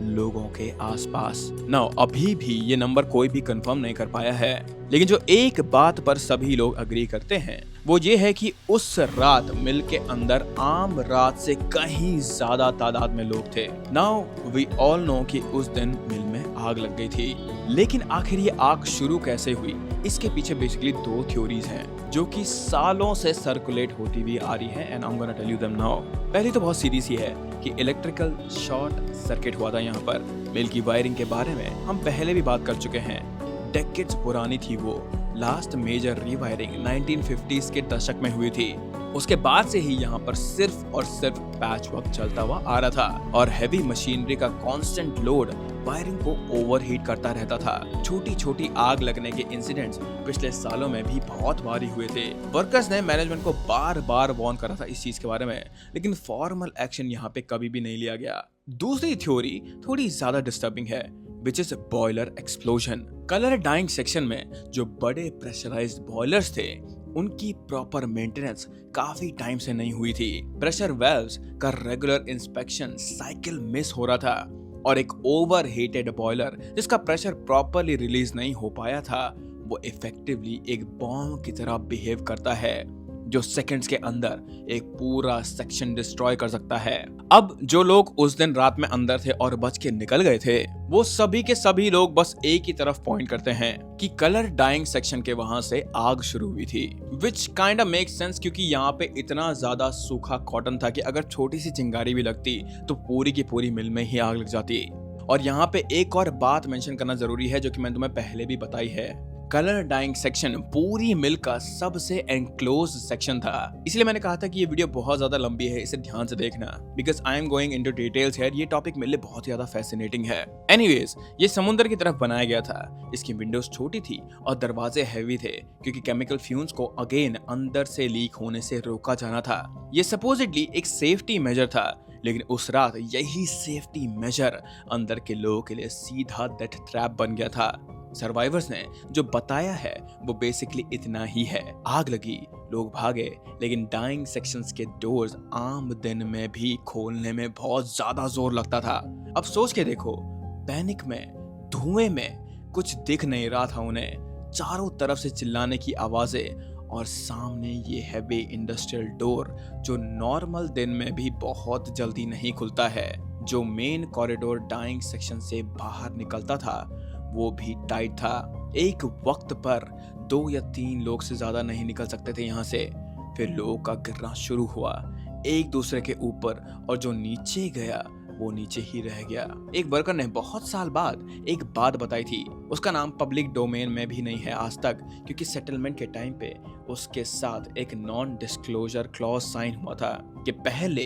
लोगों के आसपास। नाउ अभी भी ये नंबर कोई भी कंफर्म नहीं कर पाया है, लेकिन जो एक बात पर सभी लोग अग्री करते हैं वो ये है कि उस रात मिल के अंदर आम रात से कहीं ज्यादा तादाद में लोग थे। नाउ वी ऑल नो कि उस दिन मिल में आग लग गई थी, लेकिन आखिर ये आग शुरू कैसे हुई, इसके पीछे बेसिकली 2 थ्योरीज हैं जो कि सालों से सर्कुलेट होती हुई आ रही है, and I am gonna tell you them now. पहली तो बहुत सीधी सी है कि इलेक्ट्रिकल शॉर्ट सर्किट हुआ था यहाँ पर। मिल की वायरिंग के बारे में हम पहले भी बात कर चुके हैं, डेकेड्स पुरानी थी वो। लास्ट मेजर रीवायरिंग 1950s के दशक में हुई थी। उसके बाद से ही यहाँ पर सिर्फ और सिर्फ पैच वर्क चलता हुआ आ रहा था और हैवी मशीनरी का कांस्टेंट लोड वायरिंग को ओवरहीट करता रहता था। छोटी छोटी आग लगने के इंसिडेंट्स पिछले सालों में भी बहुत बारी हुए थे। वर्कर्स ने मैनेजमेंट को बार बार वार्न करा था इस चीज के बारे में, लेकिन फॉर्मल एक्शन यहाँ पे कभी भी नहीं लिया गया। दूसरी थ्योरी थोड़ी ज्यादा डिस्टर्बिंग है, which is boiler explosion. Colour dyeing section में जो बड़े प्रेशराइज्ड बॉयलर्स थे उनकी प्रॉपर मेंटेनेंस काफी टाइम से नहीं हुई थी। प्रेशर वेल्व्स का रेगुलर इंस्पेक्शन साइकिल मिस हो रहा था और एक ओवर हीटेड बॉयलर जिसका प्रेशर प्रॉपरली रिलीज नहीं हो पाया था वो इफेक्टिवली एक बॉम्ब की तरह बिहेव करता है जो सेकंड्स के अंदर एक पूरा सेक्शन डिस्ट्रॉय कर सकता है। अब जो लोग उस दिन रात में अंदर थे और बच के निकल गए थे वो सभी के सभी लोग बस एक ही तरफ पॉइंट करते हैं कि कलर डाइंग सेक्शन के वहां से आग शुरू हुई थी, which kind of makes sense क्योंकि यहाँ पे इतना ज्यादा सूखा कॉटन था कि अगर छोटी सी चिंगारी भी लगती तो पूरी की पूरी मिल में ही आग लग जाती। और यहाँ पे एक और बात मेंशन करना जरूरी है जो कि मैंने तुम्हें पहले भी बताई है, कलर डाइंग सेक्शन पूरी मिल का सबसे एनक्लोज सेक्शन था। इसलिए मैंने कहा था कि ये वीडियो बहुत ज्यादा लंबी है, इसे ध्यान से देखना because I am going into details here. ये टॉपिक मेरे लिए बहुत ज्यादा फैसिनेटिंग है। एनीवेज, ये समुद्र की तरफ बनाया गया था। इसकी विंडोज छोटी थी और दरवाजे हैवी थे क्योंकि केमिकल फ्यूम्स को अगेन अंदर से लीक होने से रोका जाना था। ये सपोजिटली एक सेफ्टी मेजर था, लेकिन उस रात यही सेफ्टी मेजर अंदर के लोगों के लिए सीधा डेथ ट्रैप बन गया था। सर्वाइवर्स ने जो बताया है वो बेसिकली इतना ही है, आग लगी, लोग भागे, लेकिन डाइंग सेक्शंस के डोर्स आम दिन में भी खोलने में बहुत ज्यादा जोर लगता था। अब सोच के देखो, पैनिक में, धुएं में कुछ दिख नहीं रहा था उन्हें, चारों तरफ से चिल्लाने की आवाजें और सामने ये हैवी इंडस्ट्रियल डोर जो नॉर्मल दिन में भी बहुत जल्दी नहीं खुलता है। जो मेन कॉरिडोर डाइंग सेक्शन से बाहर निकलता था वो भी टाइट था। एक वक्त पर 2 या 3 लोग से ज्यादा नहीं निकल सकते थे यहाँ से। फिर लोगों का गिरना शुरू हुआ एक दूसरे के ऊपर और जो नीचे गया वो नीचे ही रह गया। एक वर्कर ने बहुत साल बाद एक बात बताई थी, उसका नाम पब्लिक डोमेन में भी नहीं है आज तक क्योंकि सेटलमेंट के टाइम पे उसके साथ एक नॉन डिस्क्लोजर क्लॉज साइन हुआ था कि पहले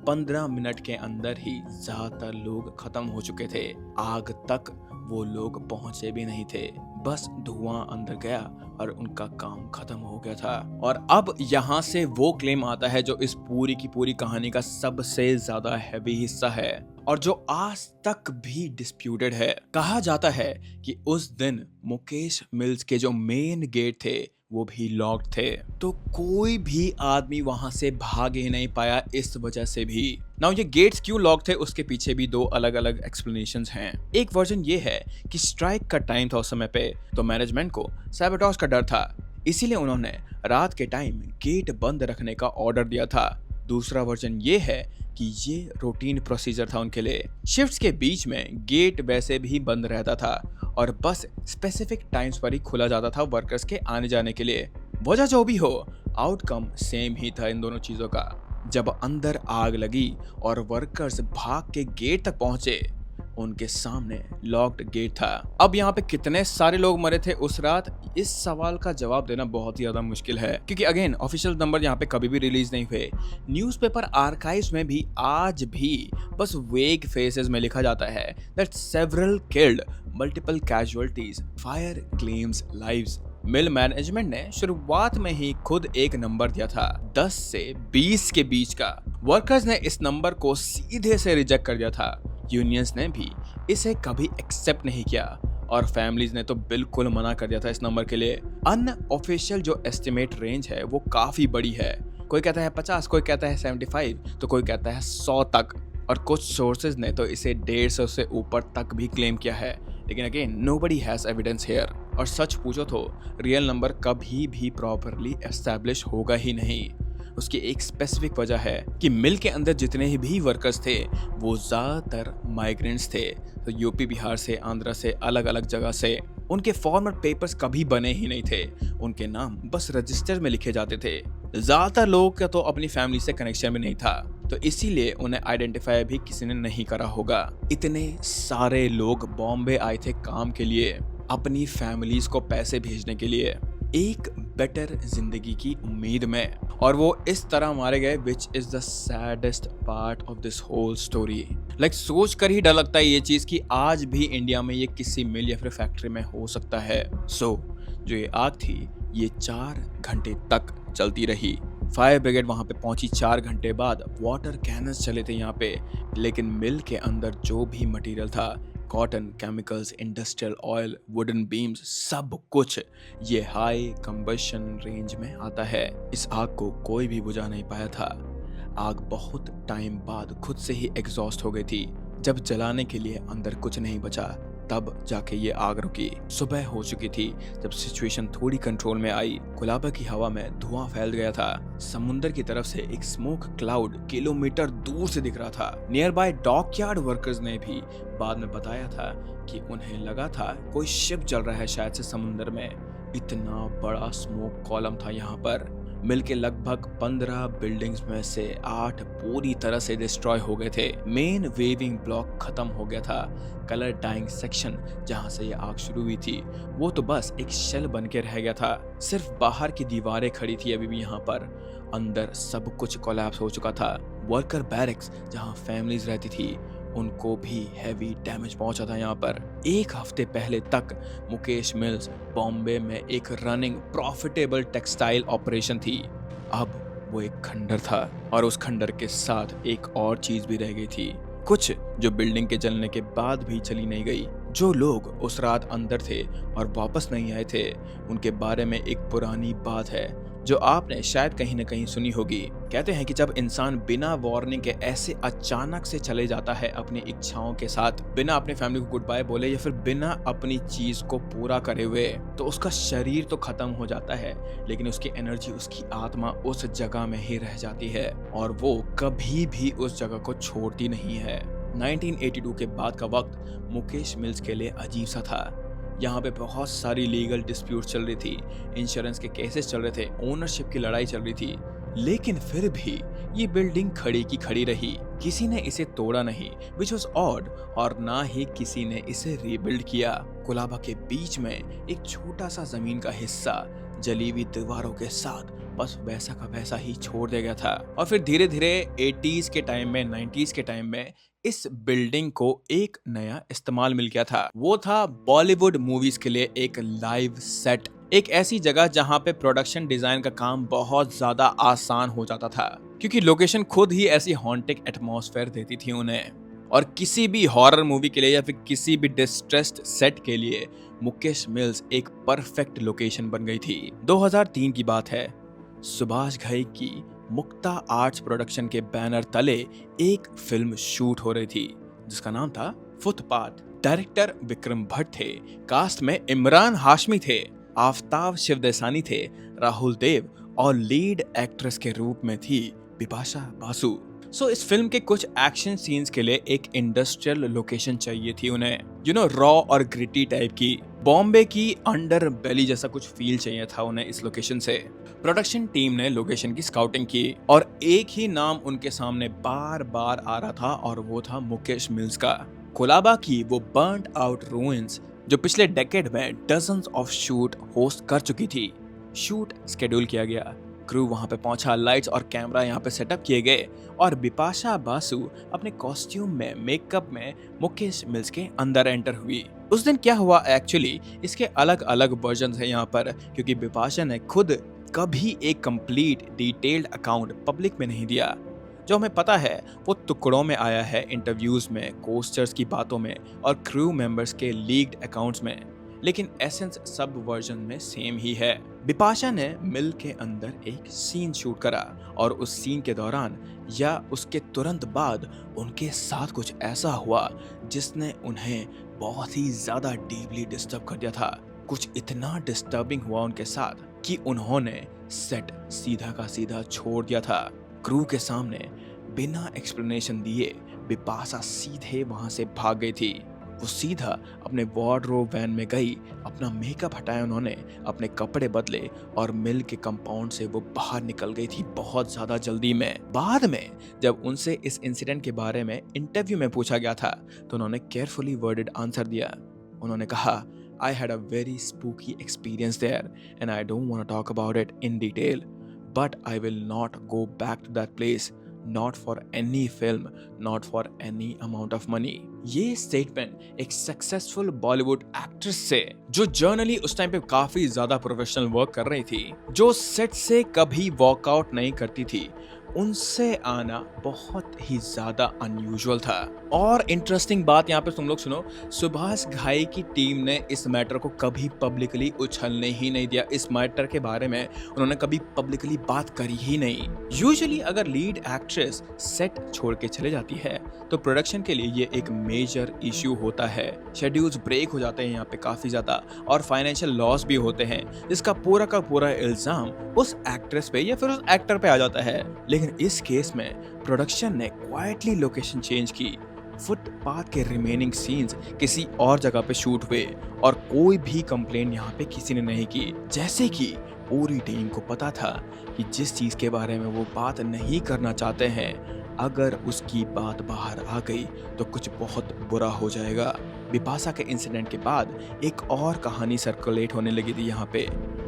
15 मिनट के अंदर ही ज्यादातर लोग खत्म हो चुके थे। आग तक वो लोग पहुंचे भी नहीं थे, बस धुआं अंदर गया और उनका काम खत्म हो गया था। और अब यहाँ से वो क्लेम आता है जो इस पूरी की पूरी कहानी का सबसे ज्यादा हैवी हिस्सा है और जो आज तक भी डिस्प्यूटेड है। कहा जाता है कि उस दिन मुकेश मिल्स के जो मेन गेट थे वो भी लॉक्ड थे, तो कोई भी आदमी वहां से भाग ही नहीं पाया इस वजह से भी। नाउ ये गेट्स क्यों लॉक थे उसके पीछे भी 2 अलग अलग एक्सप्लेनेशंस हैं। एक वर्जन ये है कि स्ट्राइक का टाइम था उस समय पे, तो मैनेजमेंट को सैबोटाज का डर था, इसीलिए उन्होंने रात के टाइम गेट बंद रखने का ऑर्डर दिया था। दूसरा वर्जन ये है कि ये रूटीन प्रोसीजर था उनके लिए। शिफ्ट्स के बीच में गेट वैसे भी बंद रहता था और बस स्पेसिफिक टाइम्स पर ही खुला जाता था वर्कर्स के आने जाने के लिए। वजह जो भी हो, आउटकम सेम ही था इन दोनों चीजों का। जब अंदर आग लगी और वर्कर्स भाग के गेट तक पहुंचे, उनके सामने लॉक्ड गेट था। अब यहाँ पे कितने सारे लोग मरे थे उस रात, इस सवाल का जवाब देना बहुत ही ज्यादा मुश्किल है क्योंकि अगेन ऑफिशियल नंबर यहाँ पे कभी भी रिलीज नहीं हुए। न्यूज़पेपर आर्काइव्स में भी आज भी बस वेग फेसेस में लिखा जाता है that several killed, multiple casualties, fire claims lives. Mill management ने शुरुआत में ही खुद एक नंबर दिया था 10 से 20 के बीच का। वर्कर्स ने इस नंबर को सीधे से रिजेक्ट कर दिया था। यूनियंस ने भी इसे कभी एक्सेप्ट नहीं किया और फैमिलीज ने तो बिल्कुल मना कर दिया था इस नंबर के लिए। अनऑफिशियल जो एस्टिमेट रेंज है वो काफी बड़ी है। कोई कहता है 50, कोई कहता है 75, तो कोई कहता है 100 तक, और कुछ सोर्सेज ने तो इसे 150 से ऊपर तक भी क्लेम किया है। लेकिन again nobody has evidence here. और सच पूछो तो रियल नंबर कभी भी प्रॉपरली एस्टैब्लिश होगा ही नहीं। उसकी एक स्पेसिफिक वजह है कि मिल के अंदर जितने भी वर्कर्स थे वो ज्यादातर माइग्रेंट्स थे, तो यूपी, बिहार से, आंध्र से, अलग अलग जगह से। उनके फॉर्मल पेपर्स कभी बने ही नहीं थे, उनके नाम बस रजिस्टर में लिखे जाते थे। ज्यादातर लोगों का तो अपनी फैमिली से कनेक्शन भी नहीं था, तो इसीलिए उन्हें आइडेंटिफाई भी किसी ने नहीं करा होगा। इतने सारे लोग बॉम्बे आए थे काम के लिए, अपनी फैमिलीज को पैसे भेजने के लिए। एक बेटर जिंदगी की उम्मीद में, और वो इस तरह मारे गए, which is the saddest part of this whole story. Like सोच कर ही डर लगता है ये चीज कि आज भी इंडिया में ये किसी मिल या फिर फैक्ट्री में हो सकता है। जो ये आग थी ये 4 घंटे तक चलती रही। फायर ब्रिगेड वहां पे पहुंची 4 घंटे बाद। वाटर कैनन्स चले थे यहाँ पे, लेकिन मिल के अंदर जो भी मटेरियल था, cotton, chemicals, industrial oil, wooden beams, सब कुछ ये हाई कंबशन रेंज में आता है। इस आग को कोई भी बुझा नहीं पाया था। आग बहुत टाइम बाद खुद से ही एग्जॉस्ट हो गई थी। जब जलाने के लिए अंदर कुछ नहीं बचा, तब जाके ये आग रुकी। सुबह हो चुकी थी जब सिचुएशन थोड़ी कंट्रोल में आई। कोलाबा की हवा में धुआं फैल गया था। समुंदर की तरफ से एक स्मोक क्लाउड किलोमीटर दूर से दिख रहा था। नियर बाय डॉकयार्ड वर्कर्स ने भी बाद में बताया था कि उन्हें लगा था कोई शिप जल रहा है शायद से समुंदर में। इतना बड़ा स्मोक कॉलम था यहाँ पर। मिल के लगभग 15 बिल्डिंग्स में से 8 पूरी तरह से डिस्ट्रॉय हो गए थे। मेन वेविंग ब्लॉक खत्म हो गया था। कलर डाइंग सेक्शन जहां से ये आग शुरू हुई थी, वो तो बस एक शेल बन के रह गया था। सिर्फ बाहर की दीवारें खड़ी थी अभी भी यहाँ पर। अंदर सब कुछ कोलैप्स हो चुका था। वर्कर बैरिक्स जहां फैमिलीज रहती थी, उनको भी हैवी डैमेज पहुंचा था यहाँ पर। 1 हफ्ते पहले तक मुकेश मिल्स बॉम्बे में एक रनिंग प्रॉफिटेबल टेक्सटाइल ऑपरेशन थी। अब वो एक खंडर था, और उस खंडर के साथ एक और चीज भी रह गई थी, कुछ जो बिल्डिंग के जलने के बाद भी चली नहीं गई। जो लोग उस रात अंदर थे और वापस नहीं आए थे, उनके बारे में एक पुरानी बात है जो आपने शायद कहीं न कहीं सुनी होगी। कहते हैं कि जब इंसान बिना वार्निंग के ऐसे अचानक से चले जाता है अपनी इच्छाओं के साथ, बिना अपने फैमिली को गुड बाय बोले या फिर बिना अपनी चीज को पूरा करे हुए, तो उसका शरीर तो खत्म हो जाता है, लेकिन उसकी एनर्जी, उसकी आत्मा उस जगह में ही रह जाती है, और वो कभी भी उस जगह को छोड़ती नहीं है। 1982 के बाद का वक्त मुकेश मिल्स के लिए अजीब सा था। यहाँ पे बहुत सारी लीगल डिस्प्यूट चल रही थी, इंश्योरेंस के केसेस चल रहे थे, ओनरशिप की लड़ाई चल रही थी, लेकिन फिर भी ये बिल्डिंग खड़ी की खड़ी रही। किसी ने इसे तोड़ा नहीं, विच वॉज ऑड, और ना ही किसी ने इसे रीबिल्ड किया। कोलाबा के बीच में एक छोटा सा जमीन का हिस्सा जली हुई दीवारों के साथ बस वैसा का वैसा ही छोड़ दिया गया था। और फिर धीरे धीरे 80s के टाइम में, 90s के टाइम में इस बिल्डिंग को एक नया इस्तेमाल मिल गया था। वो था बॉलीवुड मूवीज के लिए एक लाइव सेट, एक ऐसी जगह जहां पे प्रोडक्शन डिजाइन का काम बहुत ज्यादा आसान हो जाता था, क्योंकि लोकेशन खुद ही ऐसी हॉन्टिंग एटमॉस्फेयर देती थी उन्हें। और किसी भी हॉरर मूवी के लिए या फिर किसी भी डिस्ट्रेस्ड सेट के लिए मुकेश मिल्स एक परफेक्ट लोकेशन बन गई थी। 2003 की बात है। सुभाष घई की मुक्ता आर्ट्स प्रोडक्शन के बैनर तले एक फिल्म शूट हो रही थी जिसका नाम था फुटपाथ। डायरेक्टर विक्रम भट्ट थे, कास्ट में इमरान हाशमी थे, आफ्ताब शिवदेसानी थे, राहुल देव, और लीड एक्ट्रेस के रूप में थी बिपाशा बासु। इस फिल्म के कुछ एक्शन सीन्स के लिए एक इंडस्ट्रियल लोकेशन चाहिए थी उन्हें, रॉ और ग्रिटी टाइप की, बॉम्बे की अंडर बेली जैसा कुछ फील चाहिए था उन्हें इस लोकेशन से। प्रोडक्शन टीम ने लोकेशन की स्काउटिंग की, और एक ही नाम उनके सामने बार बार आ रहा था, और वो था मुकेश मिल्स का। कोलाबा की वो बर्न्ड आउट रूइंस जो पिछले डेकेड में डजन्स ऑफ शूट होस्ट कर चुकी थी। शूट शेड्यूल किया गया, क्रू वहां पे पहुंचा, लाइट्स और कैमरा यहाँ पे सेटअप किए गए, और बिपाशा बासु अपने कॉस्ट्यूम में, मेकअप में मुकेश मिल्स के अंदर एंटर हुई। उस दिन क्या हुआ एक्चुअली, इसके अलग अलग वर्जन है यहाँ पर, क्योंकि बिपाशा ने खुद कभी एक कंप्लीट डिटेल्ड अकाउंट पब्लिक में नहीं दिया। जो हमें पता है वो टुकड़ों में आया है, इंटरव्यूज में, कोस्टर्स की बातों में, और क्रू मेंबर्स के लीक्ड अकाउंट्स में, लेकिन एसेंस सब वर्जन में सेम ही है। बिपाशा ने मिल के अंदर एक सीन शूट करा, और उस सीन के दौरान या उसके तुरंत बाद उनके साथ कुछ ऐसा हुआ जिसने उन्हें बहुत ही ज्यादा डीपली डिस्टर्ब कर दिया था। कुछ इतना डिस्टर्बिंग हुआ उनके साथ कि उन्होंने सेट सीधा का सीधा छोड़ दिया था। क्रू के सामने बिना एक्सप्लेनेशन दिए बिपाशा सीधे वहां से भाग गई थी। वो सीधा अपने वार्डरोब वैन में गई, अपना मेकअप हटाया उन्होंने, अपने कपड़े बदले, और मिल के कंपाउंड से वो बाहर निकल गई थी बहुत ज्यादा जल्दी में। बाद में जब उनसे इस इंसिडेंट के बारे में इंटरव्यू में पूछा गया था, तो उन्होंने केयरफुली वर्डेड आंसर दिया। उन्होंने कहा, I had a very spooky experience there, and I don't want to talk about it in detail, but I will not go back to that place, not for any film, not for any amount of money. ये statement एक successful Bollywood actress से, जो generally उस time पे काफी ज्यादा professional work कर रही थी, जो सेट से कभी वॉकआउट नहीं करती थी, उनसे आना बहुत ही ज्यादा अनयूजुअल था। और इंटरेस्टिंग बात यहाँ पे तुम लोग सुनो, सुभाष घाई की टीम ने इस मैटर को कभी पब्लिकली उछलने ही नहीं दिया। इस मैटर के बारे में उन्होंने कभी पब्लिकली बात करी ही नहीं। यूजुअली अगर लीड एक्ट्रेस सेट छोड़ के चले जाती है तो प्रोडक्शन के लिए ये एक मेजर इश्यू होता है। शेड्यूल्स ब्रेक हो जाते हैं यहाँ पे काफी ज्यादा, और फाइनेंशियल लॉस भी होते हैं, जिसका पूरा का पूरा इल्जाम उस एक्ट्रेस पे या फिर उस एक्टर पे आ जाता है। लेकिन इस केस में प्रोडक्शन ने क्वाइटली लोकेशन चेंज की, फुटपाथ के रिमेनिंग सीन्स किसी और जगह पे शूट हुए, और कोई भी कंप्लेंट यहाँ पे किसी ने नहीं की। जैसे कि पूरी टीम को पता था कि जिस चीज के बारे में वो बात नहीं करना चाहते हैं, अगर उसकी बात बाहर आ गई तो कुछ बहुत बुरा हो जाएगा। बिपाशा के इंसिडेंट के बाद एक और कहानी सर्कुलेट होने लगी थी यहाँ पे,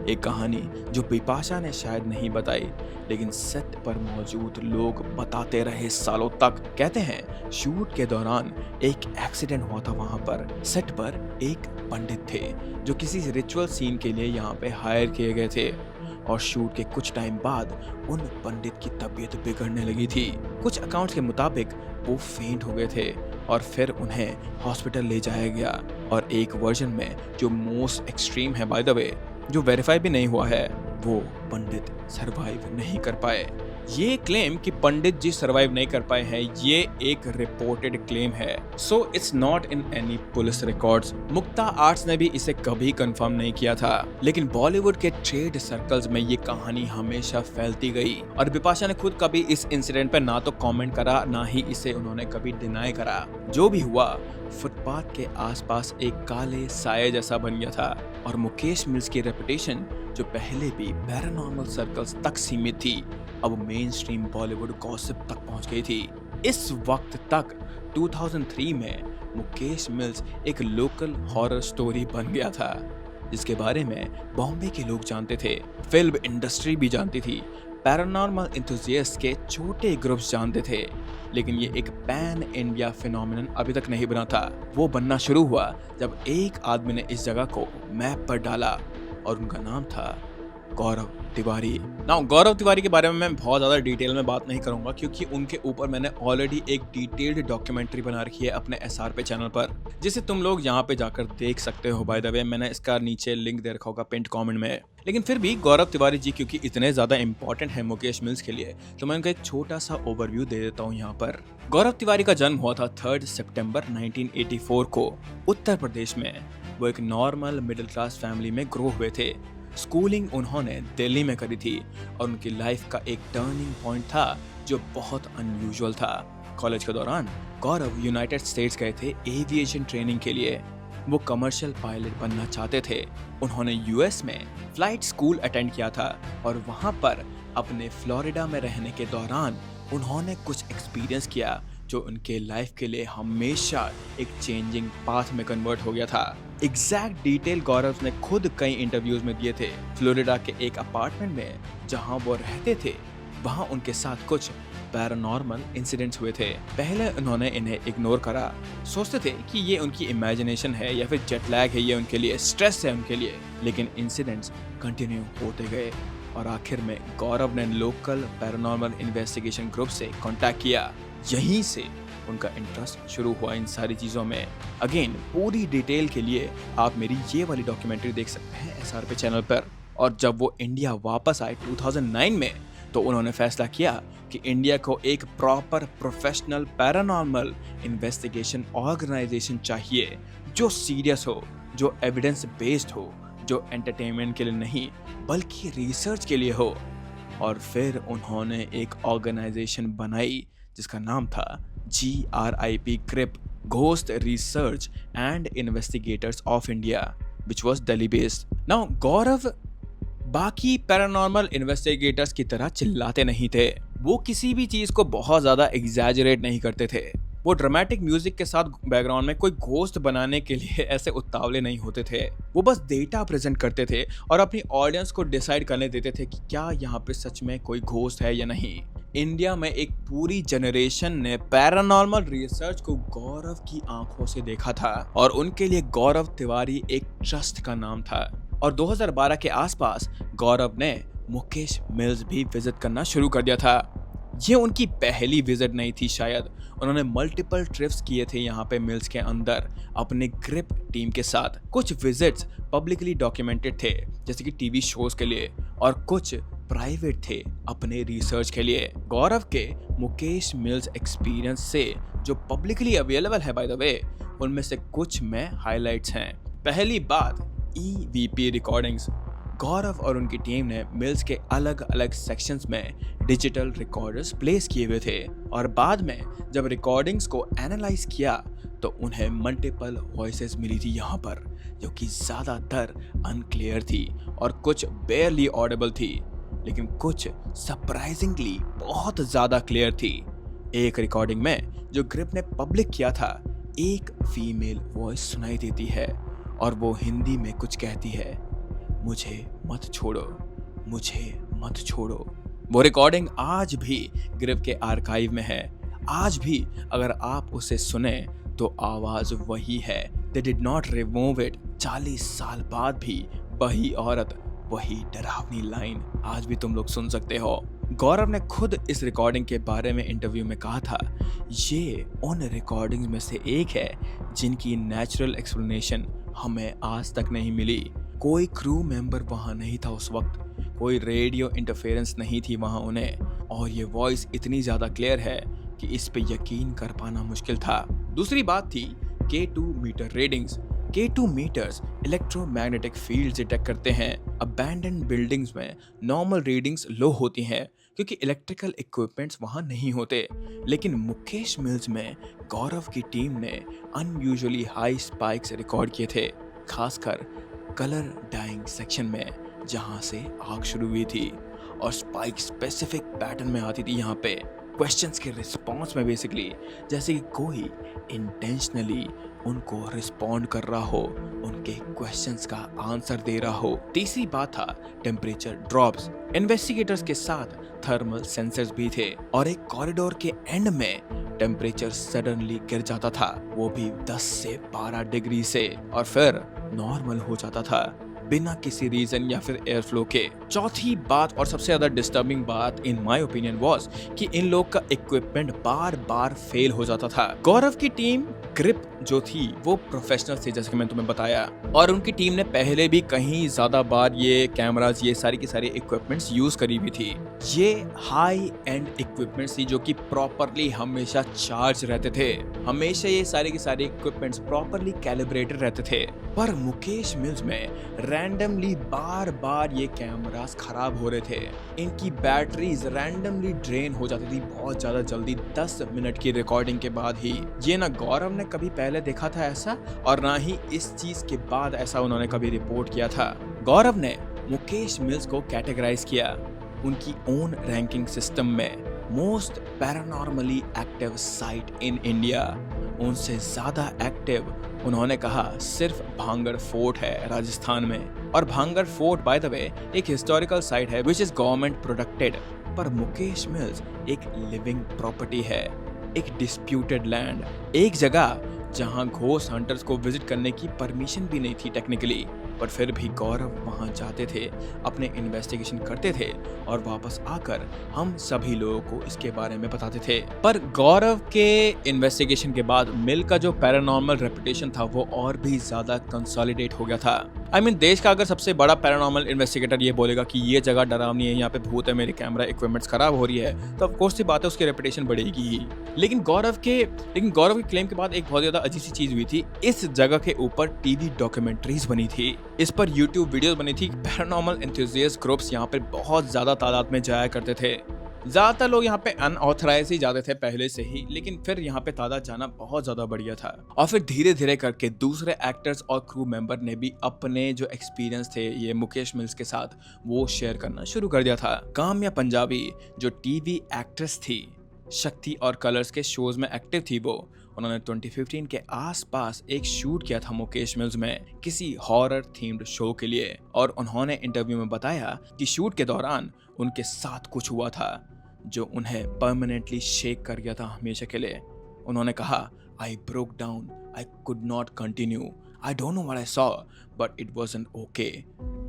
एक कहानी जो बिपाशा ने शायद नहीं बताई, लेकिन सेट पर मौजूद लोग बताते रहे सालों तक। कहते हैं शूट के दौरान एक एक्सीडेंट हुआ था वहां पर। सेट पर एक पंडित थे जो किसी रिचुअल सीन के लिए यहाँ पे हायर किए गए थे, और शूट के कुछ टाइम बाद उन पंडित की तबीयत बिगड़ने लगी थी। कुछ अकाउंट्स के मुताबिक वो फेंट हो गए थे और फिर उन्हें हॉस्पिटल ले जाया गया, और एक वर्जन में जो मोस्ट एक्सट्रीम है बाय द वे, जो वेरीफाई भी नहीं हुआ है, वो पंडित सरवाइव नहीं कर पाए। ये क्लेम कि पंडित जी सरवाइव नहीं कर पाए हैं, ये एक रिपोर्टेड क्लेम है, so it's not in any police records. Mukta arts ने भी इसे कभी कंफर्म नहीं किया था, लेकिन बॉलीवुड के ट्रेड सर्कल्स में ये कहानी हमेशा फैलती गई, और बिपाशा ने खुद कभी इस इंसिडेंट पर ना तो कमेंट करा, ना ही इसे उन्होंने कभी डिनाई करा। जो भी हुआ, फुटपाथ के आसपास एक काले साये जैसा बन गया था, और मुकेश मिल्स की रेपुटेशन, जो पहले भी पैरानॉर्मल सर्कल्स तक सीमित थी, अब मेन स्ट्रीम बॉलीवुड गॉसिप तक पहुंच गई थी। इस वक्त तक 2003 में मुकेश मिल्स एक लोकल हॉरर स्टोरी बन गया था, जिसके बारे में बॉम्बे के लोग जानते थे, फिल्म इंडस्ट्री भी जानती थी, पैरानॉर्मल एंथुसियास्ट के छोटे ग्रुप्स जानते थे, लेकिन ये एक पैन इंडिया फिनोमिनन अभी तक नहीं बना था। वो बनना शुरू हुआ जब एक आदमी ने इस जगह को मैप पर डाला, और उनका नाम था गौरव तिवारी। नाउ गौरव तिवारी के बारे में मैं बहुत ज़्यादा डिटेल में बात नहीं करूंगा, क्योंकि उनके ऊपर मैंने ऑलरेडी एक डिटेल्ड डॉक्यूमेंट्री बना रखी है अपने SRP चैनल पर, जिसे तुम लोग यहाँ पे जाकर देख सकते हो। बाय द वे, मैंने इसका नीचे लिंक दे रखा होगा पिंड कमेंट में। लेकिन फिर भी गौरव तिवारी जी क्योंकि इतने ज़्यादा इंपॉर्टेंट है मुकेश मिल्स के लिए, तो मैं उनका एक छोटा सा ओवरव्यू दे देता हूँ यहाँ पर। गौरव तिवारी का जन्म हुआ था 3 सितंबर 1984 को उत्तर प्रदेश में। वो एक नॉर्मल मिडिल क्लास फैमिली में ग्रो हुए थे। स्कूलिंग उन्होंने दिल्ली में करी थी, और उनकी लाइफ का एक टर्निंग पॉइंट था जो बहुत अनयूजुअल था। कॉलेज के दौरान गौरव यूनाइटेड स्टेट्स गए थे एविएशन ट्रेनिंग के लिए। वो कमर्शियल पायलट बनना चाहते थे। उन्होंने यूएस में फ्लाइट स्कूल अटेंड किया था, और वहां पर अपने फ्लोरिडा में रहने के दौरान उन्होंने कुछ एक्सपीरियंस किया जो उनके लाइफ के लिए हमेशा एक चेंजिंग पाथ में कन्वर्ट हो गया था। एग्जैक्ट डिटेल गौरव ने खुद कई इंटरव्यूज में दिए थे। फ्लोरिडा के एक अपार्टमेंट में जहां वो रहते थे, वहां उनके साथ कुछ पैरानॉर्मल इंसिडेंट्स हुए थे। पहले उन्होंने इन्हें इग्नोर करा, सोचते थे कि ये उनकी इमेजिनेशन है या फिर जेट लैग है, ये उनके लिए स्ट्रेस है उनके लिए। लेकिन इंसिडेंट्स कंटिन्यू होते गए, और आखिर में गौरव ने लोकल पैरानॉर्मल इन्वेस्टिगेशन ग्रुप से कांटेक्ट किया। यहीं से उनका इंटरेस्ट शुरू हुआ इन सारी चीज़ों में। अगेन, पूरी डिटेल के लिए आप मेरी ये वाली डॉक्यूमेंट्री देख सकते हैं SRP चैनल पर। और जब वो इंडिया वापस आए 2009 में, तो उन्होंने फैसला किया कि इंडिया को एक proper professional paranormal investigation organisation चाहिए, जो सीरियस हो, जो एविडेंस बेस्ड हो, जो एंटरटेनमेंट के लिए नहीं बल्कि रिसर्च के लिए हो। और फिर उन्होंने एक ऑर्गेनाइजेशन बनाई जिसका नाम था GRIP, GRIP, ghost research and investigators of India, which was Delhi based. Now Gaurav बाकी पैरानॉर्मल इन्वेस्टिगेटर्स की तरह चिल्लाते नहीं थे। वो किसी भी चीज को बहुत ज्यादा एग्जैजरेट नहीं करते थे। वो ड्रामेटिक म्यूजिक के साथ बैकग्राउंड में कोई घोस्ट बनाने के लिए ऐसे उतावले नहीं होते थे। वो बस डेटा प्रेजेंट करते थे और अपनी ऑडियंस को डिसाइड करने देते थे कि क्या यहाँ पे सच में कोई घोस्ट है या नहीं। इंडिया में एक पूरी जनरेशन ने पैरानॉर्मल रिसर्च को गौरव की आंखों से देखा था और उनके लिए गौरव तिवारी एक ट्रस्ट का नाम था। और 2012 के आसपास गौरव ने मुकेश मिल्स भी विजिट करना शुरू कर दिया था। ये उनकी पहली विजिट नहीं थी शायद, उन्होंने मल्टीपल ट्रिप्स किए थे यहाँ पे मिल्स के अंदर अपने ग्रिप टीम के साथ। कुछ विजिट्स पब्लिकली डॉक्यूमेंटेड थे जैसे कि टीवी शोज के लिए, और कुछ प्राइवेट थे अपने रिसर्च के लिए। गौरव के मुकेश मिल्स एक्सपीरियंस से जो पब्लिकली अवेलेबल है बाय द वे, उनमें से कुछ में हाइलाइट्स हैं। पहली बात, EVP रिकॉर्डिंग्स। गौरव और उनकी टीम ने मिल्स के अलग अलग सेक्शंस में डिजिटल रिकॉर्डर्स प्लेस किए हुए थे और बाद में जब रिकॉर्डिंग्स को एनालाइज किया तो उन्हें मल्टीपल वॉइसेस मिली थी यहाँ पर, जो कि ज़्यादातर अनक्लियर थी और कुछ बेयरली ऑडिबल थी, लेकिन कुछ सरप्राइजिंगली बहुत ज़्यादा क्लियर थी। एक रिकॉर्डिंग में जो ग्रिप ने पब्लिक किया था, एक फीमेल वॉइस सुनाई देती है और वो हिंदी में कुछ कहती है, मुझे मत छोड़ो, मुझे मत छोड़ो। वो रिकॉर्डिंग आज भी ग्रिप के आर्काइव में है। आज भी अगर आप उसे सुने तो आवाज वही है। They did not remove it। 40 साल बाद भी वही औरत, वही डरावनी लाइन आज भी तुम लोग सुन सकते हो। गौरव ने खुद इस रिकॉर्डिंग के बारे में इंटरव्यू में कहा था, ये उन रिकॉर्डिंग्स में से एक है जिनकी नेचुरल एक्सप्लेनेशन हमें आज तक नहीं मिली। कोई क्रू मेंबर वहाँ नहीं था उस वक्त, कोई रेडियो इंटरफेरेंस नहीं थी वहाँ उन्हें, और ये वॉइस इतनी ज़्यादा क्लियर है कि इस पे यकीन कर पाना मुश्किल था। दूसरी बात थी K2 meter readings. K2 meters electromagnetic field detect करते हैं। अबैंडन्ड बिल्डिंग्स में नॉर्मल रीडिंग्स लो होती हैं क्योंकि इलेक्ट्रिकल इक्विपमेंट्स वहाँ नहीं होते, लेकिन मुकेश मिल्स में गौरव की टीम ने अनयूजुअली हाई स्पाइक्स रिकॉर्ड किए थे, खासकर कलर डाइंग सेक्शन में जहाँ से आग शुरू हुई थी, और स्पाइक स्पेसिफिक पैटर्न में आती थी यहाँ पे क्वेश्चंस के रिस्पॉन्स में, बेसिकली जैसे कि कोई इंटेंशनली उनको रिस्पॉन्ड कर रहा हो, उनके क्वेश्चंस का आंसर दे रहा हो। तीसरी बात था टेम्परेचर ड्रॉप्स। इन्वेस्टिगेटर्स के साथ थर्मल सेंसर्स भी थे और एक कॉरिडोर के एंड में टेम्परेचर सडनली गिर जाता था, वो भी 10 से 12 डिग्री से, और फिर नॉर्मल हो जाता था बिना किसी रीजन या फिर एयर फ्लो के। चौथी बात और सबसे ज्यादा डिस्टर्बिंग बात इन माय ओपिनियन वाज कि इन लोग का इक्विपमेंट बार बार फेल हो जाता था। गौरव की टीम ग्रिप जो थी वो प्रोफेशनल थी, जैसे कि मैंने तुम्हें बताया, और उनकी टीम ने पहले भी कहीं ज्यादा बार ये कैमरास, ये सारी की सारी इक्विपमेंट्स यूज करी हुई थी। ये हाई एंड इक्विपमेंट्स थी जो कि प्रॉपरली हमेशा चार्ज रहते थे, हमेशा ये सारे के सारे इक्विपमेंट्स प्रॉपरली कैलिब्रेटेड रहते थे। पर मुकेश मिल्स में रैंडमली बार बार ये कैमरास खराब हो रहे थे, इनकी बैटरीज रैंडमली ड्रेन हो जाती थी बहुत ज्यादा जल्दी 10 मिनट की रिकॉर्डिंग के बाद ही। ये ना गौरव ने कभी पहले देखा था ऐसा, और ना ही इस चीज के बाद ऐसा उन्होंने कभी रिपोर्ट किया था। गौरव ने मुकेश मिल्स को कैटेगराइज किया उनकी ओन रैंकिंग सिस्टम में most paranormally active site in India. उनसे ज्यादा एक्टिव उन्होंने कहा सिर्फ भांगड़ फोर्ट है राजस्थान में, और Bhangarh fort by the way एक हिस्टोरिकल साइट है विच इज गवर्नमेंट प्रोटेक्टेड। पर मुकेश मिल्स एक लिविंग प्रॉपर्टी है, एक डिस्प्यूटेड लैंड, एक जगह जहां घोस्ट हंटर्स को विजिट करने की परमिशन भी नहीं थी टेक्निकली, पर फिर भी गौरव वहां जाते थे, अपने इन्वेस्टिगेशन करते थे और वापस आकर हम सभी लोगों को इसके बारे में बताते थे। पर गौरव के इन्वेस्टिगेशन के बाद मिल का जो पैरानॉर्मल रेपुटेशन था वो और भी ज्यादा कंसोलिडेट हो गया था। देश का अगर सबसे बड़ा पैरानॉर्मल इन्वेस्टिगेटर ये बोलेगा कि ये जगह डरावनी है, यहाँ पे भूत है, मेरे कैमरा इक्विपमेंट्स खराब हो रही है, तो ऑफ कोर्स सी बात है उसकी रेपुटेशन बढ़ेगी ही। लेकिन गौरव के क्लेम के बाद एक बहुत ज्यादा अजीब सी चीज हुई थी। इस जगह के ऊपर टीवी डॉक्यूमेंट्रीज बनी थी, इस पर यूट्यूब वीडियोस बनी थी। पैरानॉर्मल एंथुसियास्ट ग्रुप्स यहाँ पे बहुत ज्यादा तादाद में जाया करते थे। ज्यादातर लोग यहाँ पे अनऑथराइज ही जाते थे पहले से ही, लेकिन फिर यहाँ पे तादाद जाना बहुत ज्यादा बढ़िया था। और फिर धीरे धीरे करके दूसरे एक्टर्स और क्रू मेंबर ने भी अपने जो एक्सपीरियंस थे ये मुकेश मिल्स के साथ वो शेयर करना शुरू कर दिया था। काम्या पंजाबी जो टीवी एक्ट्रेस थी शक्ति और कलर्स के शोज में एक्टिव थी वो। उन्होंने 2015 के आसपास एक शूट किया था मुकेश मिल्स में किसी हॉरर थीम्ड शो के लिए, और उन्होंने इंटरव्यू में बताया कि शूट के दौरान उनके साथ कुछ हुआ था जो उन्हें परमानेंटली शेक कर गया था हमेशा के लिए। उन्होंने कहा, I broke down, I could not continue, I don't know what I saw but it wasn't okay.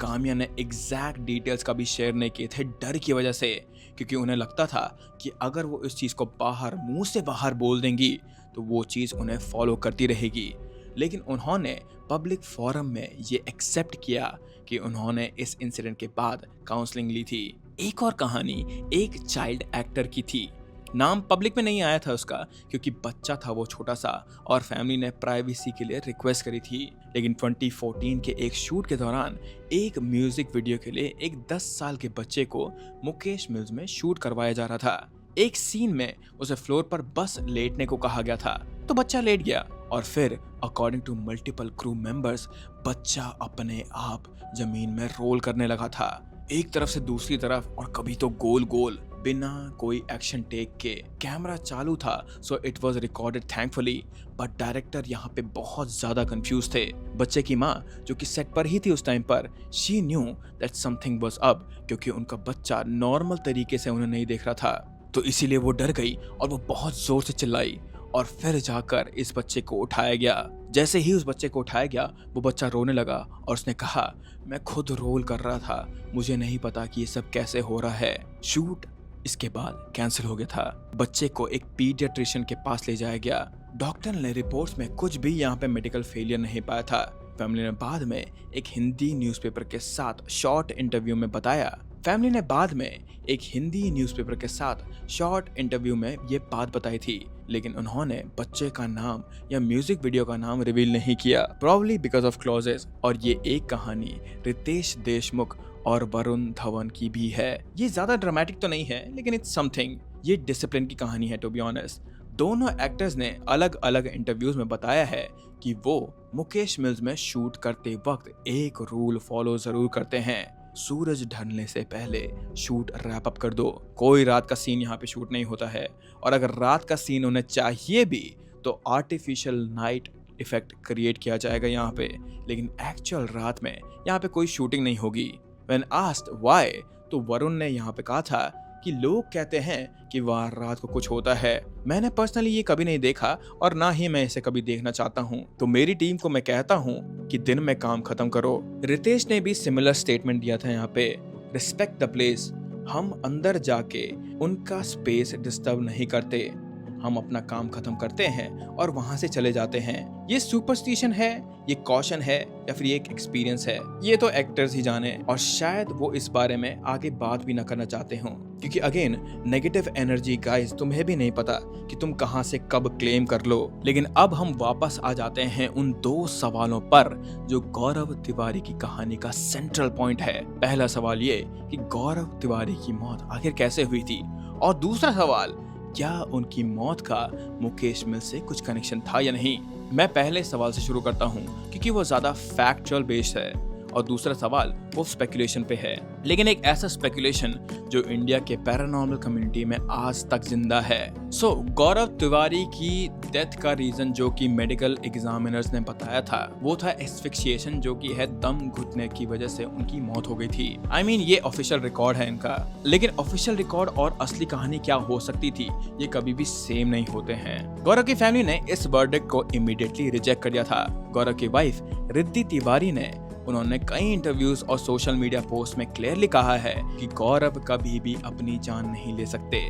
Kamya ने एग्जैक्ट डिटेल्स का भी शेयर नहीं किए थे डर की वजह से, क्योंकि उन्हें लगता था कि अगर वो इस चीज़ को मुंह से बाहर बोल देंगी तो वो चीज़ उन्हें फॉलो करती रहेगी। लेकिन उन्होंने पब्लिक फोरम में ये एक्सेप्ट किया कि उन्होंने इस इंसिडेंट के बाद काउंसलिंग ली थी। एक और कहानी एक चाइल्ड एक्टर की थी। नाम पब्लिक में नहीं आया था उसका क्योंकि बच्चा था वो छोटा सा और फैमिली ने प्राइवेसी के लिए रिक्वेस्ट करी थी। लेकिन 2014 के एक शूट के दौरान एक म्यूजिक वीडियो के लिए एक 10 साल के बच्चे को मुकेश मिल्स में शूट करवाया जा रहा था। एक सीन में उसे फ्लोर पर बस लेटने को कहा गया था तो बच्चा लेट गया और फिर according to multiple crew members बच्चा अपने आप जमीन में रोल करने लगा था, एक तरफ से दूसरी तरफ और कभी तो गोल गोल, बिना कोई एक्शन टेक के। कैमरा चालू था so it was recorded thankfully, but director यहाँ पे बहुत ज्यादा कंफ्यूज थे। बच्चे की माँ जो कि सेट पर ही थी उस टाइम पर, she knew that something was up क्योंकि उनका बच्चा नॉर्मल तरीके से उन्हें नहीं देख रहा था, तो इसीलिए वो डर गई और वो बहुत जोर से चिल्लाई और फिर जाकर इस बच्चे को उठाया गया। जैसे ही उस बच्चे को उठाया गया वो बच्चा रोने लगा और उसने कहा, मैं खुद रोल कर रहा था, मुझे नहीं पता कि ये सब कैसे हो रहा है। शूट इसके बाद कैंसिल हो गया था। बच्चे को एक पीडियाट्रिशियन के पास ले जाया गया। डॉक्टर ने रिपोर्ट्स में कुछ भी यहाँ पे मेडिकल फेलियर नहीं पाया था। फैमिली ने बाद में एक हिंदी न्यूज़पेपर के साथ शॉर्ट इंटरव्यू में ये बात बताई थी, लेकिन उन्होंने बच्चे का नाम या म्यूजिक वीडियो का नाम रिवील नहीं किया, प्रॉब्ली बिकॉज ऑफ क्लॉजेस। और ये एक कहानी रितेश देशमुख और वरुण धवन की भी है। ये ज्यादा ड्रामेटिक तो नहीं है लेकिन इट्स समथिंग। ये डिसिप्लिन की कहानी है टू बी ऑनेस्ट। दोनों एक्टर्स ने अलग अलग इंटरव्यूज में बताया है कि वो मुकेश मिल्स में शूट करते वक्त एक रूल फॉलो जरूर करते हैं, सूरज ढलने से पहले शूट रैप अप कर दो। कोई रात का सीन यहाँ पे शूट नहीं होता है, और अगर रात का सीन उन्हें चाहिए भी तो आर्टिफिशियल नाइट इफेक्ट क्रिएट किया जाएगा यहाँ पे, लेकिन एक्चुअल रात में यहाँ पे कोई शूटिंग नहीं होगी। When asked why, तो वरुण ने यहाँ पे कहा था कि लोग कहते हैं कि वहाँ रात को कुछ होता है, मैंने पर्सनली ये कभी नहीं देखा और ना ही मैं इसे कभी देखना चाहता हूँ, तो मेरी टीम को मैं कहता हूँ कि दिन में काम खत्म करो। रितेश ने भी सिमिलर स्टेटमेंट दिया था यहाँ पे, रिस्पेक्ट द प्लेस, हम अंदर जाके उनका स्पेस डिस्टर्ब नहीं करते, हम अपना काम खत्म करते हैं और वहां से चले जाते हैं। ये सुपरस्टिशन है, ये कॉशन है या फिर ये एक एक्सपीरियंस है, ये तो एक्टर्स ही जाने, और शायद वो इस बारे में आगे बात भी ना करना चाहते हों, क्योंकि अगेन नेगेटिव एनर्जी गाइस, तुम्हें भी नहीं पता कि तुम कहां से कब क्लेम कर लो। लेकिन अब हम वापस आ जाते हैं उन 2 सवालों पर जो गौरव तिवारी की कहानी का सेंट्रल पॉइंट है। पहला सवाल ये कि गौरव तिवारी की मौत आखिर कैसे हुई थी, और दूसरा सवाल, क्या उनकी मौत का मुकेश मिल्स से कुछ कनेक्शन था या नहीं। मैं पहले सवाल से शुरू करता हूं क्योंकि वो ज्यादा फैक्चुअल बेस्ड है, और दूसरा सवाल वो स्पेकुलेशन पे है, लेकिन एक ऐसा स्पेकुलेशन जो इंडिया के पैरानॉर्मल कम्युनिटी में आज तक जिंदा है। सो गौरव तिवारी की डेथ का रीजन जो कि मेडिकल एग्जामिनर्स ने बताया था वो था एस्फिक्सिएशन, जो कि है दम घुटने की वजह से उनकी मौत हो गई थी। I mean, ये ऑफिशियल रिकॉर्ड है इनका, लेकिन ऑफिशियल रिकॉर्ड और असली कहानी क्या हो सकती थी ये कभी भी सेम नहीं होते हैं। गौरव की फैमिली ने इस वर्डिक्ट को इमीडिएटली रिजेक्ट कर दिया था। गौरव की वाइफ रिद्धि तिवारी ने, उन्होंने कई इंटरव्यूज और सोशल मीडिया पोस्ट में क्लियरली कहा है कि गौरव कभी भी अपनी जान नहीं ले सकते।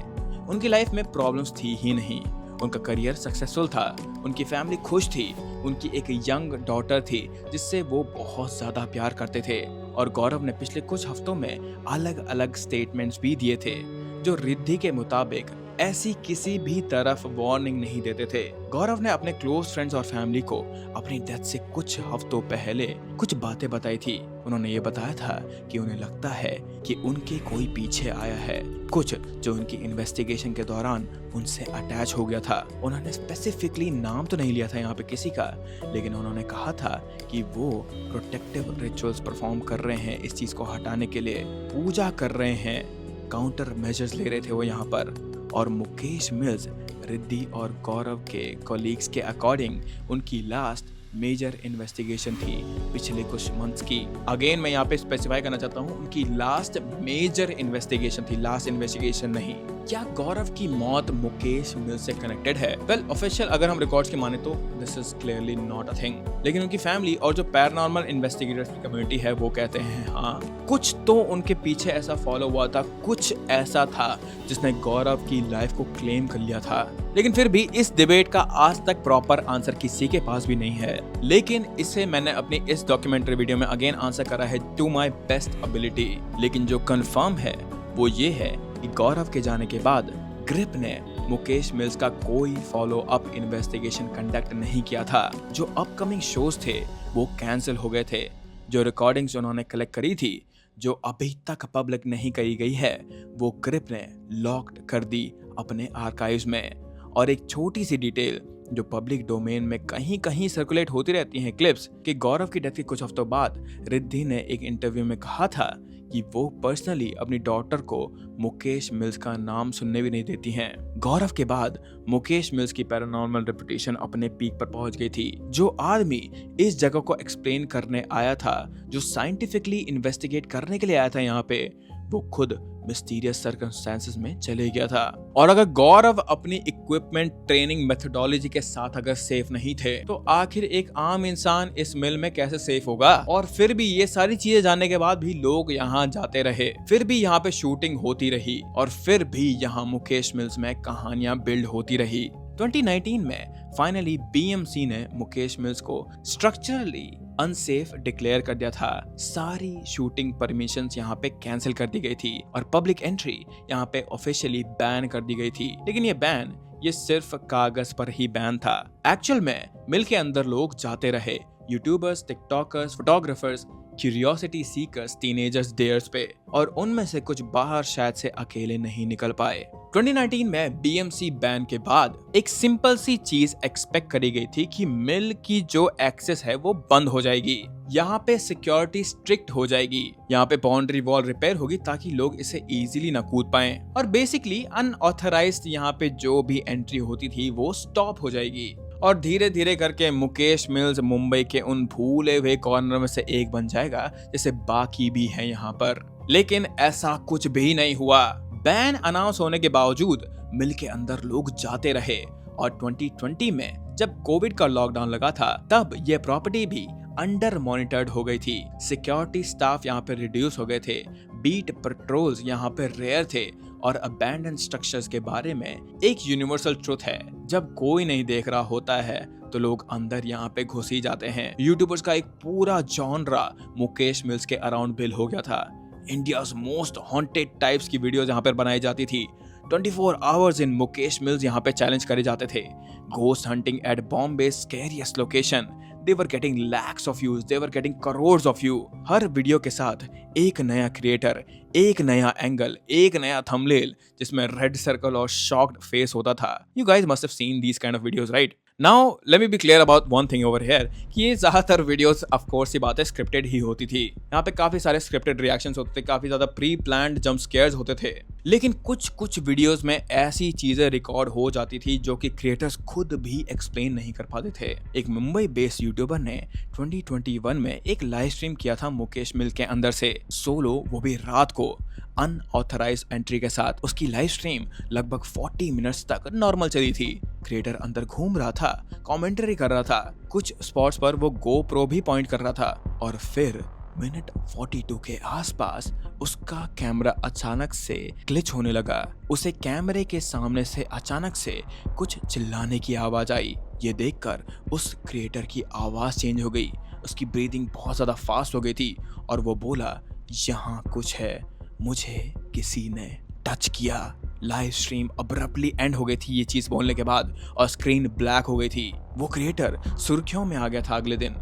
उनकी लाइफ में प्रॉब्लम्स थी ही नहीं, उनका करियर सक्सेसफुल था, उनकी फैमिली खुश थी, उनकी एक यंग डॉटर थी जिससे वो बहुत ज्यादा प्यार करते थे। और गौरव ने पिछले कुछ हफ्तों में अलग अलग स्टेटमेंट्स भी दिए थे जो रिद्धि के मुताबिक ऐसी किसी भी तरफ वार्निंग नहीं देते थे। गौरव ने अपने क्लोज फ्रेंड्स और फैमिली को अपनी डेथ से कुछ हफ्तों पहले कुछ बातें बताई थी। उन्होंने ये बताया था कि उन्हें लगता है कि उनके कोई पीछे आया है, कुछ जो उनकी इन्वेस्टिगेशन के दौरान उनसे अटैच हो गया था। उन्होंने स्पेसिफिकली नाम तो नहीं लिया था यहाँ पे किसी का, लेकिन उन्होंने कहा था कि वो प्रोटेक्टिव रिचुअल्स परफॉर्म कर रहे हैं इस चीज को हटाने के लिए, पूजा कर रहे हैं, काउंटर मेजर्स ले रहे थे वो यहाँ पर। और मुकेश मिल्स रिद्धि और गौरव के कॉलीग्स के अकॉर्डिंग उनकी लास्ट मेजर इन्वेस्टिगेशन थी पिछले कुछ मंथ्स की। अगेन मैं यहाँ पे स्पेसिफाई करना चाहता हूँ, उनकी लास्ट मेजर इन्वेस्टिगेशन थी, लास्ट इन्वेस्टिगेशन नहीं। क्या गौरव की मौत मुकेश मिल्स से कनेक्टेड है? वेल, ऑफिशियल अगर हम रिकॉर्ड्स की माने तो this is clearly not a thing, लेकिन उनकी फैमिली और जो पैरानॉर्मल इन्वेस्टिगेटर्स की कम्युनिटी है वो कहते हैं हाँ, कुछ तो उनके पीछे ऐसा फॉलो हुआ था, कुछ ऐसा था जिसने गौरव की लाइफ को क्लेम कर लिया था। लेकिन फिर भी इस डिबेट का आज तक प्रॉपर आंसर किसी के पास भी नहीं है, लेकिन इसे मैंने अपनी इस डॉक्यूमेंट्री वीडियो में अगेन आंसर करा है टू माय बेस्ट एबिलिटी। लेकिन जो कंफर्म है वो ये है कि गौरव के जाने के बाद ग्रिप ने मुकेश मिल्स का कोई फॉलो अप इन्वेस्टिगेशन कंडक्ट नहीं किया था। जो अपकमिंग शोज थे वो कैंसिल हो गए थे। जो रिकॉर्डिंग्स उन्होंने कलेक्ट करी थी जो अभी तक पब्लिक नहीं करी गई है वो ग्रिप ने लॉक्ड कर दी अपने आर्काइव्स में। और एक छोटी सी डिटेल जो पब्लिक डोमेन में कहीं कहीं सर्कुलेट होती रहती हैं क्लिप्स, कि गौरव की डेथ के कुछ हफ्तों बाद रिद्धि ने एक इंटरव्यू में कहा था कि वो पर्सनली अपनी डॉटर को मुकेश मिल्स का नाम सुनने भी नहीं देती हैं। गौरव के बाद मुकेश मिल्स की पैरानॉर्मल रेपुटेशन अपने पीक पर पहुंच गई थी। जो आदमी इस जगह को एक्सप्लेन करने आया था, जो साइंटिफिकली इन्वेस्टिगेट करने के लिए आया था यहाँ पे, वो खुद मिस्टीरियस सर्कमस्टेंसेस में चले गया था। और अगर गौरव अपनी इक्विपमेंट ट्रेनिंग मेथोडोलॉजी के साथ अगर सेफ नहीं थे तो आखिर एक आम इंसान इस मिल में कैसे सेफ होगा? और फिर भी ये सारी चीजें जानने के बाद भी लोग यहाँ जाते रहे, फिर भी यहाँ पे शूटिंग होती रही, और फिर भी यहाँ मुकेश मिल्स में कहानियां बिल्ड होती रही। 2019 में फाइनली बीएमसी ने मुकेश मिल्स को स्ट्रक्चरली अनसेफ डिक्लेयर कर दिया था। सारी शूटिंग परमिशंस यहाँ पे कैंसिल कर दी गई थी और पब्लिक एंट्री यहाँ पे ऑफिशियली बैन कर दी गई थी। लेकिन ये बैन ये सिर्फ कागज पर ही बैन था। एक्चुअल में मिल के अंदर लोग जाते रहे, YouTubers, TikTokers, photographers, curiosity seekers, teenagers dares पे, और उनमें से कुछ बाहर शायद से अकेले नहीं निकल पाए। 2019 में बीएमसी बैन के बाद एक सिंपल सी चीज एक्सपेक्ट करी गई थी कि मिल की जो एक्सेस है वो बंद हो जाएगी, यहाँ पे सिक्योरिटी स्ट्रिक्ट हो जाएगी, यहाँ पे बाउंड्री वॉल रिपेयर होगी ताकि लोग इसे इजीली ना कूद पाएं, और बेसिकली अनऑथराइज्ड यहाँ पे जो भी एंट्री होती थी वो स्टॉप हो जाएगी। और धीरे धीरे करके मुकेश मिल्स मुंबई के उन भूले हुए कॉर्नर में से एक बन जाएगा जैसे बाकी भी है यहाँ पर। लेकिन ऐसा कुछ भी नहीं हुआ। बैन अनाउंस होने के बावजूद मिल के अंदर लोग जाते रहे, और 2020 में जब कोविड का लॉकडाउन लगा था तब ये प्रॉपर्टी भी अंडर मॉनिटर्ड हो गई थी। सिक्योरिटी स्टाफ यहाँ पे रिड्यूस हो गए थे, बीट पेट्रोल्स यहाँ पे रेयर थे, और अबैंडन स्ट्रक्चर्स के बारे में एक यूनिवर्सल ट्रुथ है, जब कोई नहीं देख रहा होता है तो लोग अंदर यहाँ पे घुस ही जाते हैं। यूट्यूबर्स का एक पूरा जॉनरा मुकेश मिल्स के अराउंड बिल्ड हो गया था। इंडियाज मोस्ट हॉन्टेड टाइप्स की वीडियोस यहाँ पर बनाई जाती थी। 24 आवर्स इन मुकेश मिल्स यहाँ पे चैलेंज करे जाते थे। Ghost hunting at Bombay scariest location, they were getting lakhs of views, they were getting crores of views। Her video के साथ एक नया क्रिएटर, एक नया एंगल, एक नया थंबनेल जिसमें रेड सर्कल और शॉक्ड फेस होता था। You guys must have seen these kind of videos, right? Now let me be clear about one thing over here कि ये ज्यादातर वीडियोस ऑफ कोर्स ये बातें स्क्रिप्टेड ही होती थी। यहाँ पे काफी सारे स्क्रिप्टेड रिएक्शंस होते थे, काफी ज्यादा प्री प्लान्ड जंप स्केयर्स होते थे। लेकिन कुछ वीडियोस में ऐसी चीजें रिकॉर्ड हो जाती थी जो कि क्रिएटर्स खुद भी एक्सप्लेन नहीं कर पाते थे। एक मुंबई बेस्ड यूट्यूबर ने 2021 में एक लाइव स्ट्रीम किया था मुकेश मिल के अंदर से, सोलो, वो भी रात को, अनऑथराइज्ड एंट्री के साथ। उसकी लाइव स्ट्रीम लगभग 40 मिनट्स तक नॉर्मल चली थी। क्रिएटर अंदर घूम रहा था, कमेंट्री कर रहा था, कुछ स्पॉट्स पर वो GoPro भी पॉइंट कर रहा था, और फिर मिनट 42 के आसपास उसका कैमरा अचानक से ग्लिच होने लगा। उसे कैमरे के सामने से अचानक से कुछ चिल्लाने की आवाज आई। ये देखकर उस क्रिएटर की आवाज चेंज हो गई, उसकी ब्रीदिंग बहुत ज्यादा फास्ट हो गई थी, और वो बोला, यहाँ कुछ है, मुझे किसी ने टच किया। लाइव स्ट्रीम अब्रप्टली एंड हो गई थी ये चीज बोलने के बाद, और स्क्रीन ब्लैक हो गई थी। वो क्रिएटर सुर्खियों में आ गया था अगले दिन,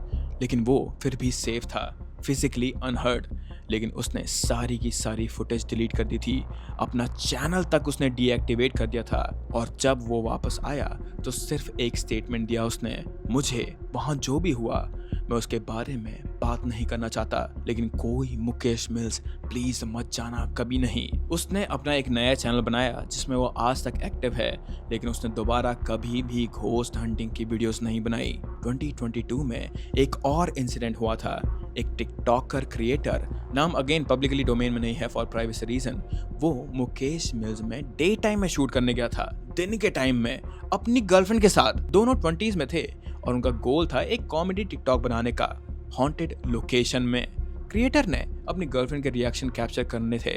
लेकिन वो फिर भी सेफ था, फिजिकली अनहर्ट। लेकिन उसने सारी की सारी फुटेज डिलीट कर दी थी, अपना चैनल तक उसने डीएक्टिवेट कर दिया था, और जब वो वापस आया तो सिर्फ एक स्टेटमेंट दिया उसने, मुझे वहाँ जो भी हुआ मैं उसके बारे में बात नहीं करना चाहता, लेकिन कोई मुकेश मिल्स प्लीज मत जाना, कभी नहीं। उसने अपना एक नया चैनल बनाया जिसमें वो आज तक एक्टिव है, लेकिन उसने दोबारा कभी भी घोस्ट हंटिंग की वीडियोस नहीं बनाई। 2022 में एक और इंसिडेंट हुआ था। एक टिकटॉकर क्रिएटर, नाम अगेन पब्लिकली डोमेन में नहीं है फॉर प्राइवेसी रीजन, वो मुकेश मिल्स में डे टाइम में शूट करने गया था, दिन के टाइम में अपनी गर्लफ्रेंड के साथ। दोनों 20s में थे और उनका गोल था एक कॉमेडी टिकटॉक बनाने का हॉन्टेड लोकेशन में। क्रिएटर ने अपनी गर्लफ्रेंड के रिएक्शन कैप्चर करने थे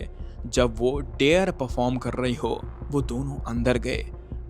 जब वो डेयर परफॉर्म कर रही हो। वो दोनों अंदर गए।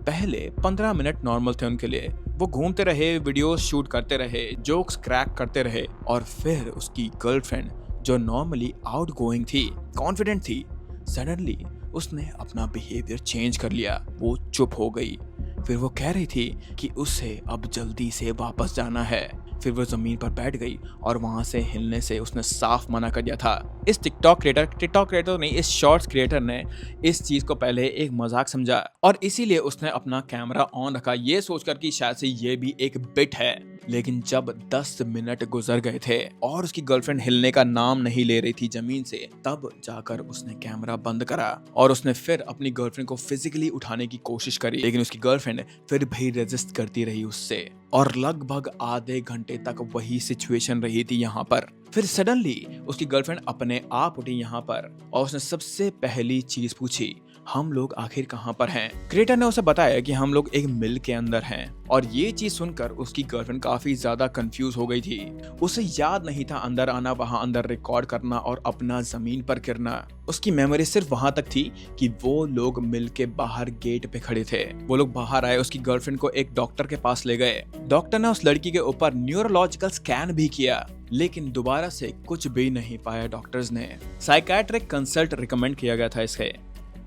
पहले 15 मिनट नॉर्मल थे उनके लिए। वो घूमते रहे, वीडियोस शूट करते रहे, जोक्स क्रैक करते रहे, और फिर उसकी गर्लफ्रेंड जो नॉर्मली आउटगोइंग थी, कॉन्फिडेंट थी, सडनली उसने अपना बिहेवियर चेंज कर लिया। वो चुप हो गई। फिर वो कह रही थी कि उसे अब जल्दी से वापस जाना है। फिर वो जमीन पर बैठ गई और वहां से हिलने से उसने साफ मना कर दिया था। इस टिकटॉक क्रिएटर नहीं, इस शॉर्ट्स क्रिएटर ने इस चीज को पहले एक मजाक समझा और इसीलिए उसने अपना कैमरा ऑन रखा, ये सोचकर कि शायद से ये भी एक बिट है। लेकिन जब 10 मिनट गुजर गए थे और उसकी गर्लफ्रेंड हिलने का नाम नहीं ले रही थी जमीन से, तब जाकर उसने कैमरा बंद करा और उसने फिर अपनी गर्लफ्रेंड को फिजिकली उठाने की कोशिश करी, लेकिन उसकी गर्लफ्रेंड फिर भी रेजिस्ट करती रही उससे, और लगभग आधे घंटे तक वही सिचुएशन रही थी यहाँ पर। फिर सडनली उसकी गर्लफ्रेंड अपने आप उठी यहाँ पर और उसने सबसे पहली चीज पूछी, हम लोग आखिर कहाँ पर हैं? क्रिएटर ने उसे बताया कि हम लोग एक मिल के अंदर हैं, और ये चीज सुनकर उसकी गर्लफ्रेंड काफी ज्यादा कंफ्यूज हो गई थी। उसे याद नहीं था अंदर आना, वहां अंदर रिकॉर्ड करना और अपना जमीन पर गिरना। उसकी मेमोरी सिर्फ वहां तक थी कि वो लोग मिल के बाहर गेट पे खड़े थे। वो लोग बाहर आए, उसकी गर्लफ्रेंड को एक डॉक्टर के पास ले गए। डॉक्टर ने उस लड़की के ऊपर न्यूरोलॉजिकल स्कैन भी किया, लेकिन दोबारा से कुछ भी नहीं पाया डॉक्टर्स ने। साइकियाट्रिक कंसल्ट रिकमेंड किया गया था इसके।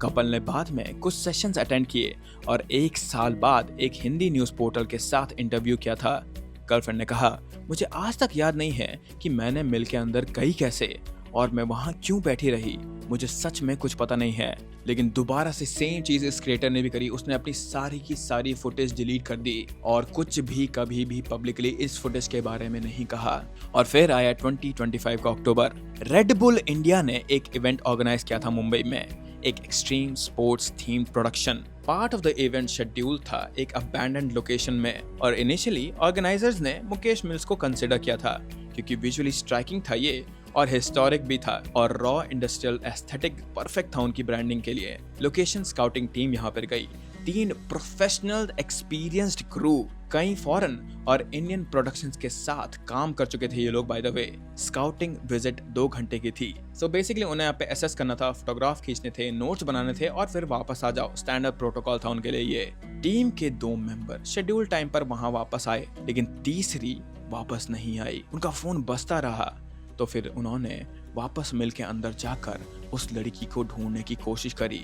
कपल ने बाद में कुछ सेशंस अटेंड किए और 1 साल बाद एक हिंदी न्यूज पोर्टल के साथ इंटरव्यू किया था। गर्लफ्रेंड ने कहा, मुझे आज तक याद नहीं है कि मैंने मिल के अंदर गई कैसे और मैं वहां क्यों बैठी रही, मुझे सच में कुछ पता नहीं है। लेकिन दोबारा से सेम चीज इस क्रिएटर ने भी करी। उसने अपनी सारी की सारी फुटेज डिलीट कर दी और कुछ भी कभी भी पब्लिकली इस फुटेज के बारे में नहीं कहा। और फिर आया 2025 का अक्टूबर। रेड बुल इंडिया ने एक इवेंट ऑर्गेनाइज किया था मुंबई में, एक extreme sports theme production. Part of the event schedule था एक अबैंडन्ड लोकेशन में, और इनिशियली ऑर्गेनाइजर्स ने मुकेश मिल्स को कंसिडर किया था क्योंकि विजुअली स्ट्राइकिंग था ये और हिस्टोरिक भी था, और रॉ इंडस्ट्रियल एस्थेटिक परफेक्ट था उनकी ब्रांडिंग के लिए। लोकेशन स्काउटिंग टीम यहाँ पर गई, 3 प्रोफेशनल एक्सपीरियंस्ड क्रू, कई फॉरेन और इंडियन प्रोडक्शंस के साथ काम कर चुके थे ये लोग। Bye the way, scouting visit 2 घंटे की थी। सो बेसिकली उन्हें यहाँ पे असेस करना था, फोटोग्राफ खींचने थे, नोट्स बनाने थे और फिर वापस आ जाओ। स्टैंडर्ड प्रोटोकॉल था उनके लिए ये। टीम के 2 मेंबर शेड्यूल टाइम पर वहां वापस आए, लेकिन तीसरी वापस नहीं आई। उनका फोन बजता रहा, तो फिर उन्होंने वापस मिल के अंदर जाकर उस लड़की को ढूंढने की कोशिश करी,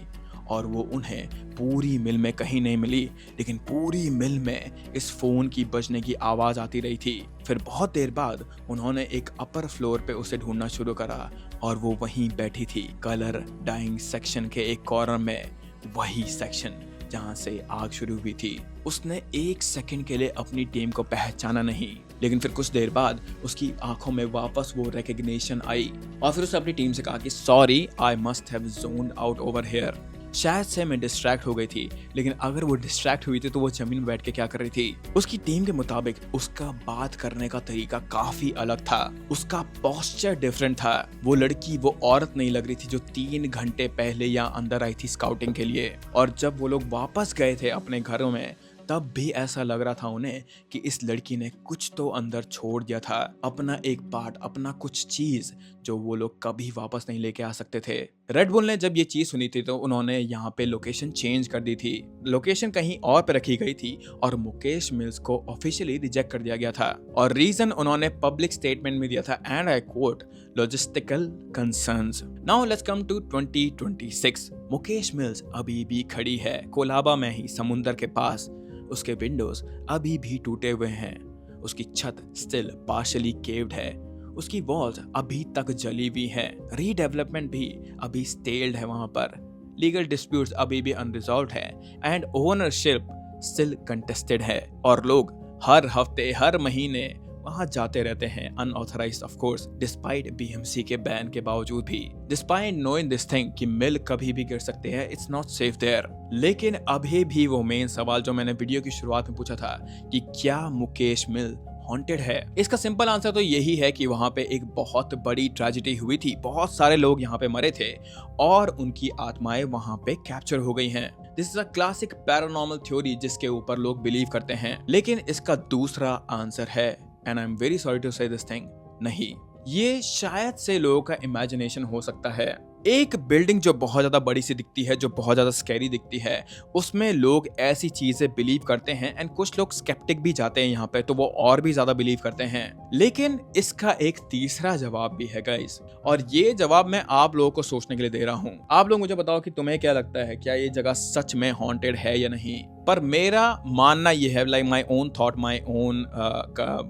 और वो उन्हें पूरी मिल में कहीं नहीं मिली, लेकिन पूरी मिल में इस फोन की बजने की आवाज आती रही थी। फिर बहुत देर बाद उन्होंने एक अपर फ्लोर पे उसे ढूंढना शुरू करा, और वो वहीं बैठी थी, कलर डाइंग सेक्शन के एक कॉर्नर में, वही सेक्शन जहां से आग शुरू हुई थी। उसने 1 सेकंड के लिए अपनी टीम को पहचाना नहीं, लेकिन फिर कुछ देर बाद उसकी आंखों में वापस वो रिकग्निशन आई, और फिर उसने अपनी टीम से कहा कि sorry, I must have zoned out over here. शायद से मैं डिस्ट्रैक्ट हो गई थी, लेकिन अगर वो डिस्ट्रैक्ट हुई थी तो वो जमीन में बैठ के क्या कर रही थी? उसकी टीम के मुताबिक उसका बात करने का तरीका काफी अलग था, उसका पोस्चर डिफरेंट था। वो लड़की, वो औरत नहीं लग रही थी जो 3 घंटे पहले यहाँ अंदर आई थी स्काउटिंग के लिए। और जब वो लोग वापस गए थे अपने घरों में, तब भी ऐसा लग रहा था उन्हें कि इस लड़की ने कुछ तो अंदर छोड़ दिया था, अपना एक पार्ट, अपना कुछ चीज जो वो लोग कभी वापस नहीं लेके आ सकते थे। रेड बुल ने जब ये चीज सुनी थी तो उन्होंने यहाँ पे लोकेशन चेंज कर दी थी। लोकेशन कहीं और पे रखी गई थी और मुकेश मिल्स को ऑफिशियली रिजेक्ट कर दिया गया था, और रीजन उन्होंने पब्लिक स्टेटमेंट में दिया था, and I quote, logistical concerns. Now let's come to 2026। Mukesh mills अभी भी खड़ी है कोलाबा में ही, समुंदर के पास। उसके विंडोज अभी भी टूटे हुए हैं, उसकी छत स्टिल पार्शियली केव्ड है, उसकी वॉल्स अभी तक जली हुई हैं, रीडेवलपमेंट भी अभी स्टेल्ड है वहां पर, लीगल डिस्प्यूट्स अभी भी अनरिजॉल्व्ड है, एंड ओनरशिप स्टिल कंटेस्टेड है, और लोग हर हफ्ते, हर महीने वहां जाते रहते हैं unauthorised of course, despite BMC के बैन के बावजूद भी, डिस्पाइट नोइंग दिस थिंग कि मिल कभी भी गिर सकते हैं, इट्स नॉट सेफ देयर। लेकिन अभी भी वो मेन सवाल जो मैंने वीडियो की शुरुआत में पूछा था कि क्या मुकेश मिल हॉन्टेड है, इसका सिंपल आंसर तो यही है कि वहां पे एक बहुत बड़ी ट्रेजेडी हुई थी, बहुत सारे लोग यहाँ पे मरे थे और उनकी आत्माएं वहां पे कैप्चर हो गई हैं। This is a classic paranormal theory जिसके ऊपर लोग बिलीव करते हैं। लेकिन इसका दूसरा आंसर है, and I am very sorry to say this thing, नहीं, ये शायद से लोगों का इमेजिनेशन हो सकता है। एक बिल्डिंग जो बहुत ज्यादा बड़ी सी दिखती है, जो बहुत ज्यादा स्कैरी दिखती है, उसमें लोग ऐसी चीजें बिलीव करते हैं एंड कुछ लोग स्केप्टिक भी जाते हैं यहाँ पे, तो वो और भी ज्यादा बिलीव करते हैं। लेकिन इसका एक तीसरा जवाब भी है गाइस, और ये जवाब मैं आप लोगों को सोचने के लिए दे रहा हूँ। आप लोग मुझे बताओ कि तुम्हें क्या लगता है, क्या ये जगह सच में हॉन्टेड है या नहीं। पर मेरा मानना ये है, like my own thought, my own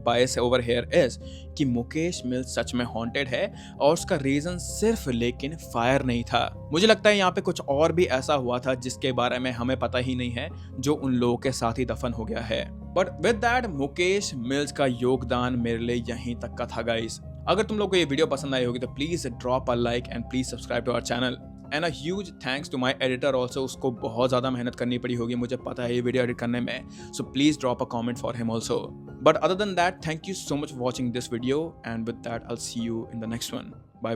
bias over here is कि मुकेश मिल सच में हॉन्टेड है, और उसका रीजन सिर्फ लेकिन फायर नहीं था। मुझे लगता है यहाँ पे कुछ और भी ऐसा हुआ था जिसके बारे में हमें पता ही नहीं है, जो उन लोगों के साथ ही दफन हो गया है। But with that, Mukesh mills का योगदान मेरे लिए यहीं तक का था गाइस। अगर तुम लोग को ये वीडियो पसंद आई होगी तो please drop a like and please subscribe to our channel. And a huge thanks to my editor also, उसको बहुत ज़्यादा मेहनत करनी पड़ी होगी, मुझे पता है, ये वीडियो एडिट करने में। So please drop a comment for him also. But other than that, thank you so much for watching this video, and with that I will see you in the next one. Bye bye.